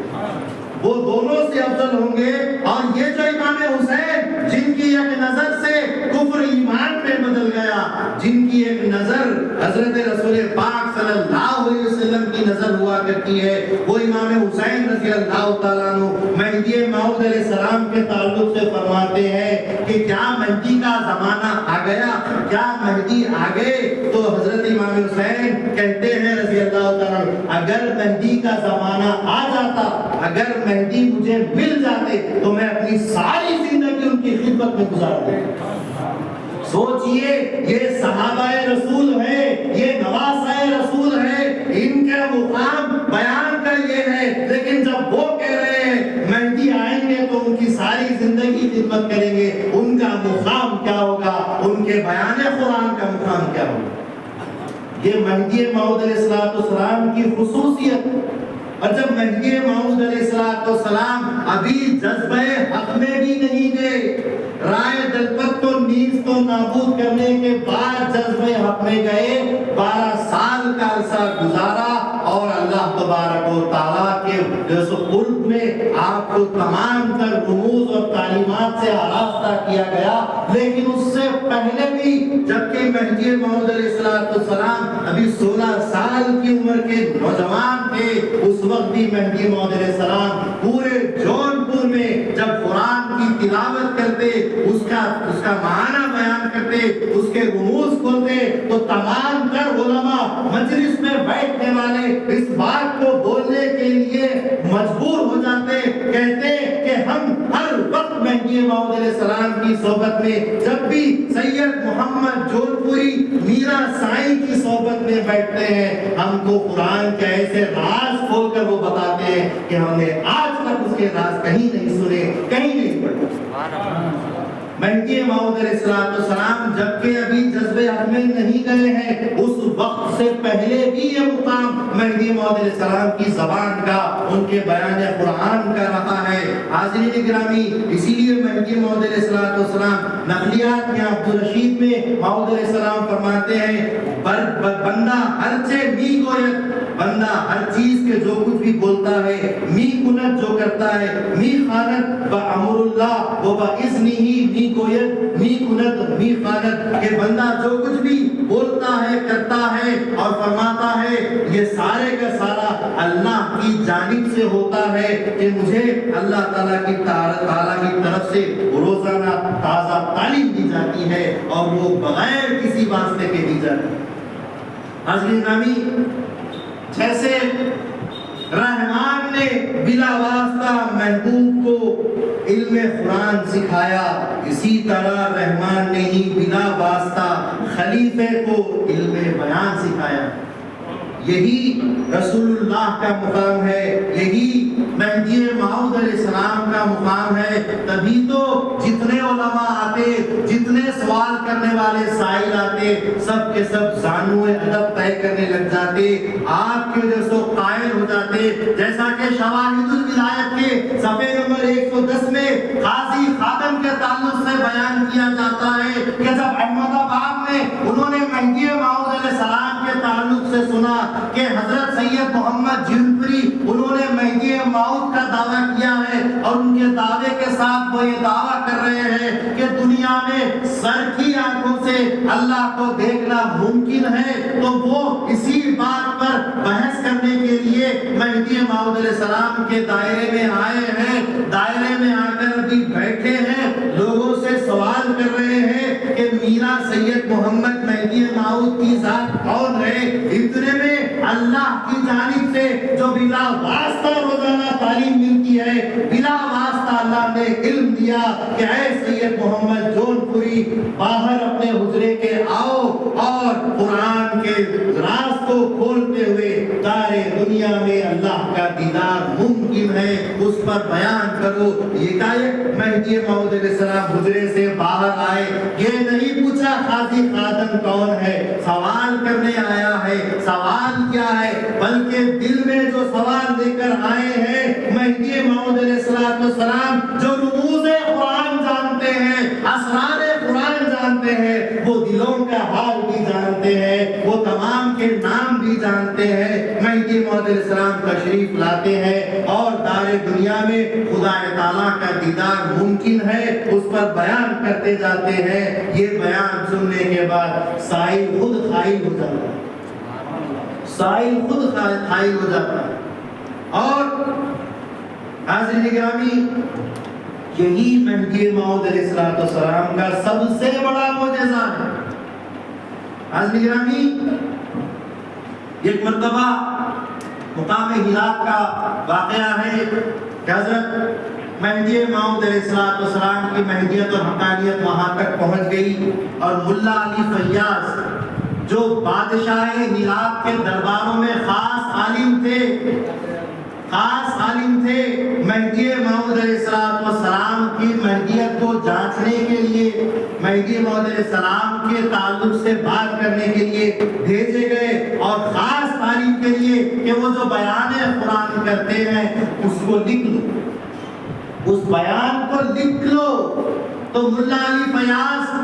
وہ دونوں سے افضل ہوں گے۔ اور یہ جو امام حسین جن کی ایک نظر سے کفر ایمان پہ بدل گیا، جن کی ایک نظر حضرت رسول پاک صلی اللہ علیہ وسلم کی نظر ہوا کرتی ہے، وہ امام حسین رضی اللہ تعالیٰ عنہ مہدی موعود علیہ السلام کے تعلق سے فرماتے ہیں کہ کیا مہدی کا زمانہ آ گیا، کیا مہدی آ گئے؟ تو حضرت امام حسین کہتے ہیں رضی اللہ تعالیٰ عنہ اگر مہدی کا زمانہ آ جاتا، اگر مہدی مجھے مل جاتے تو میں اپنی ساری زندگی ان کی خدمت میں گزار دوں۔ سوچئے یہ صحابہ رسول ہے، یہ نواسہ رسول ہے، ان کا مقام بیان کا یہ ہے، لیکن جب وہ کہہ رہے ہیں مہدی آئیں گے تو ان کی ساری زندگی خدمت کریں گے، ان کا مقام کیا ہوگا، ان کے بیان قرآن کا مقام کیا ہوگا؟ یہ مہدی موعود علیہ السلام کی خصوصیت۔ اور جب مہدی موعود علیہ السلام ابھی جذبہ حق میں بھی نہیں گئے، رائے دلپت کو نیز کو نابود کرنے کے بعد جذبہ حق میں گئے، 12 سال کا عرصہ گزارا اور اللہ تبارک و تعالیٰ کے قرب میں آپ کو تمام تر رموز اور تعلیمات سے آراستہ کیا گیا۔ لیکن اس سے پہلے بھی جبکہ مہدی موعود علیہ السلام ابھی 16 سال کی عمر کے نوجوان تھے، اس وقت بھی مہدی موعود علیہ السلام پورے جون پور میں جب قرآن کی تلاوت کرتے، اس کا معنی بیان کرتے، اس کے رموز کھولتے تو تمام تر علماء مجلس میں بیٹھنے والے اس بات کو بولنے کے لیے مجبور ہو جاتے، کہتے کہ ہم ہر وقت مہدی موعود علیہ السلام کی صحبت میں، جب بھی سید محمد جون پوری میرا سائیں کی صحبت میں بیٹھتے ہیں، ہم کو قرآن کے ایسے راز کھول کر وہ بتاتے ہیں کہ ہم نے آج تک اس کے راز کہیں نہیں سنے، کہیں نہیں پڑھے۔ مہدی موعود علیہ السلام جبکہ ابھی جذبے حق میں نہیں گئے ہیں، اس وقت سے پہلے بھی یہ مقام مہدی موعود علیہ السلام کی زبان کا، ان کے بیان قرآن کا رہا ہے۔ حاضرین گرامی، اسی لیے مہدی موعود علیہ السلام نقلیات میں عبدالرشید میں موعود علیہ السلام فرماتے ہیں بندہ ہرچے می گوید، بندہ ہر چیز کے جو کچھ بھی بولتا ہے، می کنت جو کرتا ہے، می خانت بامر اللہ و باذنہ، می گوید می کنت می خانت، کہ بندہ جو کچھ بھی بولتا ہے کرتا ہے اور فرماتا ہے یہ سارے کا سارا اللہ کی جانب سے ہوتا ہے، کہ مجھے اللہ تعالیٰ کی طرف سے روزانہ تازہ تعلیم دی جاتی ہے اور وہ بغیر کسی واسطے کے دی جاتی ہے۔ حاضرین گرامی، جیسے رحمان نے بلا واسطہ محبوب کو علم قرآن سکھایا، اسی طرح رحمان نے ہی بلا واسطہ خلیفے کو علم بیان سکھایا۔ یہی رسول اللہ کا مقام ہے، یہی مہدی موعود علیہ السلام کا مقام ہے۔ تبھی تو جتنے علماء آتے، جتنے سوال کرنے والے سائل آتے، سب کے سب زانو ادب طے کرنے لگ جاتے، آپ کے وجہ سے قائل ہو جاتے۔ جیسا کہ شواہد الولایت کے صفحے نمبر 110 میں قاضی خادم کے تعلق سے بیان کیا جاتا ہے کہ جب احمد آباد میں انہوں نے مہدی موعود علیہ السلام کے تعلق سے سنا کہ حضرت سید محمد جعفری انہوں نے مہدی موعود کا دعویٰ کیا ہے، اور ان کے دعوے کے ساتھ وہ یہ دعویٰ کر رہے ہیں کہ دنیا میں سر کی آنکھوں سے اللہ کو دیکھنا ممکن ہے، تو وہ اسی بات پر بحث کرنے کے لیے مہدی موعود علیہ السلام کے دائرے میں آئے ہیں۔ دائرے میں آ کر ابھی بیٹھے ہیں، لوگوں سے سوال کر رہے ہیں کہ میرا سید محمد مہدی موعود کی ذات کون ہے؟ اتنے میں اللہ کی جانب سے جو بلا واسطہ روزانہ تعلیم ملتی ہے، بلا واسطہ اللہ نے علم دیا کہ اے سید محمد جونپوری، باہر اپنے حجرے کے آؤ اور قرآن کے راز کو کھولتے ہوئے سارے دنیا میں اللہ کا دیدار ممکن ہے، اس پر بیان کرو۔ یہ مہدی موعود علیہ السلام حجرے سے باہر آئے، یہ نہیں پوچھا قاضی خادم کون ہے، سوال کرنے آیا ہے۔ سوال کیا ہے؟ بلکہ دل میں جو سوال لے کر آئے ہیں، مہدی موعود علیہ السلام جو رموز قرآن جانتے ہیں، اسرار قرآن جانتے ہیں، وہ دلوں کا حال بھی جانتے ہیں، وہ تمام کے نام بھی جانتے ہیں۔ مہدی موعود علیہ السلام تشریف لاتے ہیں اور دار دنیا میں خدا تعالیٰ کا دیدار ممکن ہے، اس پر بیان کرتے جاتے ہیں۔ یہ بیان سننے کے بعد سائل خود قائل ہو جاتا ہے، سائل خود قائل ہو جاتا ہے۔ اور حاضرین گرامی، یہی مہدی موعود علیہ السلام کا سب سے بڑا معجزہ ہے۔ حاضرین گرامی، ایک مرتبہ مقام ہرات کا واقعہ ہے کہ حضرت مہدی موعود علیہ السلام کی مہدیت اور حقانیت وہاں تک پہنچ گئی، اور ملا علی فیاض جو بادشاہ ہرات کے درباروں میں خاص عالم تھے، مہدی موعود علیہ السلام کی مہدیت کو جانچنے کے لیے، مہدی موعود علیہ السلام کے تعلق سے بات کرنے کے لیے بھیجے گئے، اور خاص تعلیم کے لیے کہ وہ جو بیان قرآن کرتے ہیں اس کو لکھ لو، اس بیان کو لکھ لو۔ تو ملا علی فیاض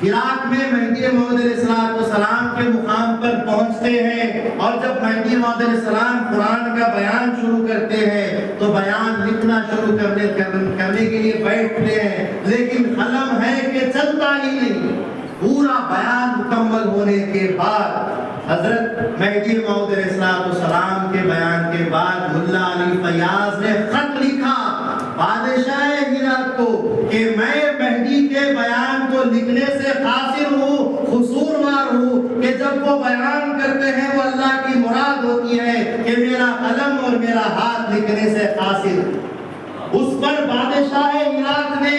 عراق میں مہدی موعود علیہ السلام کے مقام پر پہنچتے ہیں، اور جب مہدی موعود علیہ السلام قرآن کا بیان شروع کرتے ہیں تو بیان لکھنا شروع کرنے کے لیے بیٹھتے ہیں، لیکن قلم ہے کہ چلتا ہی نہیں۔ پورا بیان مکمل ہونے کے بعد حضرت مہدی موعود علیہ السلام کے بیان کے بعد ملا علی فیاض نے خط لکھا بادشاہ ہرات کو کہ میں مہدی کے بیان کو لکھنے سے قاصر ہوں، قصوروار ہوں، کہ جب وہ بیان کرتے ہیں وہ اللہ کی مراد ہوتی ہے کہ میرا قلم اور میرا ہاتھ لکھنے سے قاصر۔ اس پر بادشاہ ہرات نے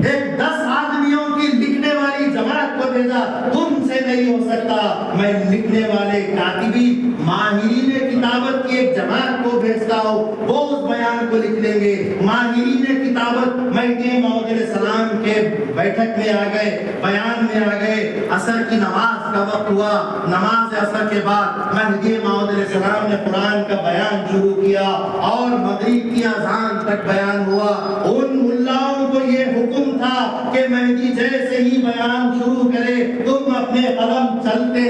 ایک 10 آدمیوں کی لکھنے والی جماعت کو بھیجا، تم سے نہیں ہو سکتا، میں لکھنے والے کاتبین ماہرین کتابت کی ایک جماعت کو بھیجتا ہوں، وہ اس بیان کو لکھ لیں گے۔ ماہرین کتابت مہدی موعود علیہ السلام کے بیٹھک میں آ گئے، بیان میں آ گئے۔ عصر کی نماز کا وقت ہوا، نماز عصر کے بعد مہدی موعود علیہ السلام نے قرآن کا بیان شروع کیا، اور مغرب کی اذان تک بیان ہوا۔ ان ملاؤں کو یہ حکم تھا کہ مہدی جیسے ہی بیان شروع کرے تم اپنے قلم چلتے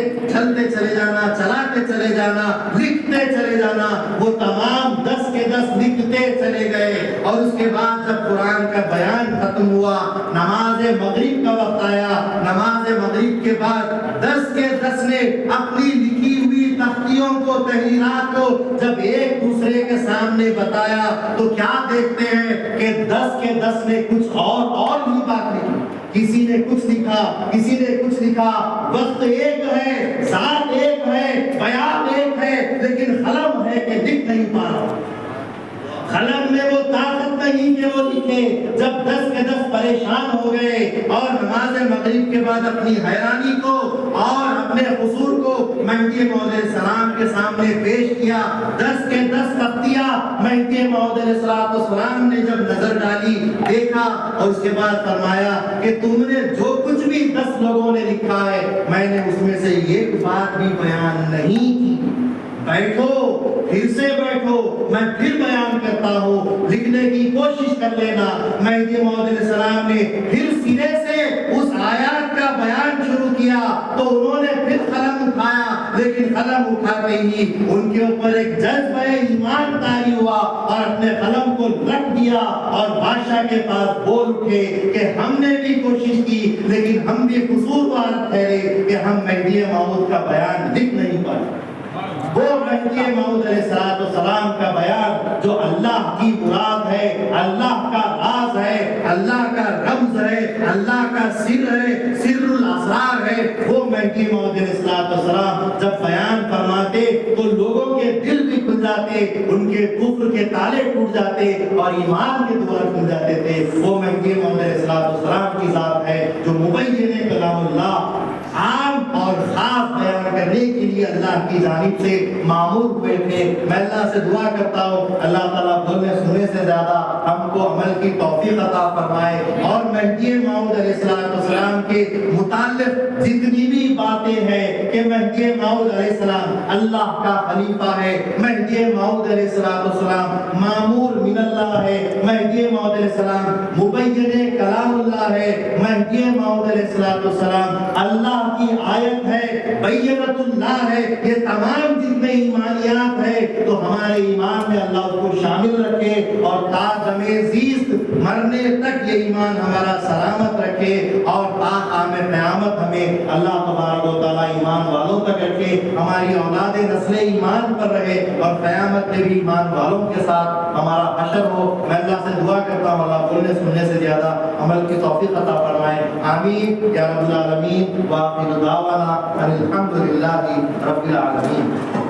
چلے جانا، چلاتے چلے جانا، لکھتے چلے جانا۔ وہ تمام 10 کے 10 لکھتے چلے گئے، اور اس کے بعد جب قرآن کا بیان ختم ہوا، نماز مغرب کا وقت آیا۔ نماز مغرب کے بعد 10 کے 10 نے اپنی لکھی ہوئی تختیوں کو، تحریرات کو جب ایک دوسرے کے سامنے بتایا تو کیا دیکھتے ہیں کہ 10 کے 10 نے کچھ اور بھی بات لکھی۔ کسی نے کچھ لکھا، کسی نے کچھ لکھا، وقت ایک ہے، ذات ایک ہے، بیان ایک ہے، لیکن قلم ہے کہ لکھ نہیں پا رہا، قلم میں وہ طاقت نہیں کہ وہ لکھے، جب 10 کے 10 پریشان ہو گئے اور نماز مغرب کے بعد اپنی حیرانی کو اور اپنے قصور کو مہدی موعود علیہ السلام کے سامنے پیش کیا، 10 کے 10 تختیاں مہدی موعود علیہ السلام نے جب نظر ڈالی، دیکھا اور اس کے بعد فرمایا کہ تم نے جو کچھ بھی 10 لوگوں نے لکھا ہے میں نے اس میں سے ایک بات بھی بیان نہیں کی، بیٹھو پھر سے بیٹھو، میں پھر بیان کرتا ہوں، لکھنے کی کوشش کر لینا۔ مہدی موعود علیہ السلام نے پھر سرے سے اس آیات کا بیان شروع کیا تو انہوں نے پھر قلم اٹھایا، لیکن قلم اٹھاتے ہی ان کے اوپر ایک جذبہ ایمان طاری ہوا اور اپنے قلم کو رکھ دیا اور بادشاہ کے پاس بول اٹھے کہ ہم نے بھی کوشش کی لیکن ہم بھی قصوروار ٹھہرے کہ ہم مہدی موعود کا بیان لکھ نہیں پائے۔ وہ مہدی موعود علیہ السلام کا بیان جو اللہ کی مراد ہے، اللہ کا راز ہے، اللہ کا رمز ہے، اللہ کا سر ہے، سر الاسرار ہے، وہ مہدی موعود علیہ السلام جب بیان فرماتے تو لوگوں کے دل بھی کھل جاتے، ان کے کفر کے تالے ٹوٹ جاتے اور ایمان کے دوار کھل جاتے تھے۔ وہ مہدی موعود علیہ السلام کی ذات ہے جو مبین کلام اللہ عام اور خاص بیان کرنے کے لیے اللہ کی جانب سے معمور ہوئے تھے۔ میں اللہ سے دعا کرتا ہوں اللہ تعالیٰ بولنے سننے سے زیادہ ہم کو عمل کی توفیق عطا فرمائے، اور مہدی موعود علیہ السلام کے متعلق جتنی بھی باتیں ہیں کہ مہدی موعود علیہ السلام اللہ کا خلیفہ ہے، مہدی موعود علیہ السلام مامور من اللہ ہے، مہدی موعود علیہ السلام مبین کلام اللہ ہے، مہدی موعود علیہ السلام اللہ کی آیت ہے، بینۃ اللہ ہے، یہ تمام جتنے ایمانیات ہیں تو ہمارے ایمان میں اللہ اس کو شامل رکھے اور تا زیست مرنے تک یہ ایمان ہمارا سلامت رکھے، اور تا قیام قیامت ہمیں اللہ تبارک و تعالیٰ ایمان والوں تک رکھے، ہماری اولاد نسل ایمان پر رہے اور قیامت میں بھی ایمان والوں کے ساتھ ہمارا حشر ہو۔ میں اللہ سے دعا کرتا ہوں اللہ بولنے سننے سے زیادہ عمل کی توفیق عطا فرمائے، آمین یا رب العالمین۔ وآخر دعوانا ان الحمد للہ رب العالمین۔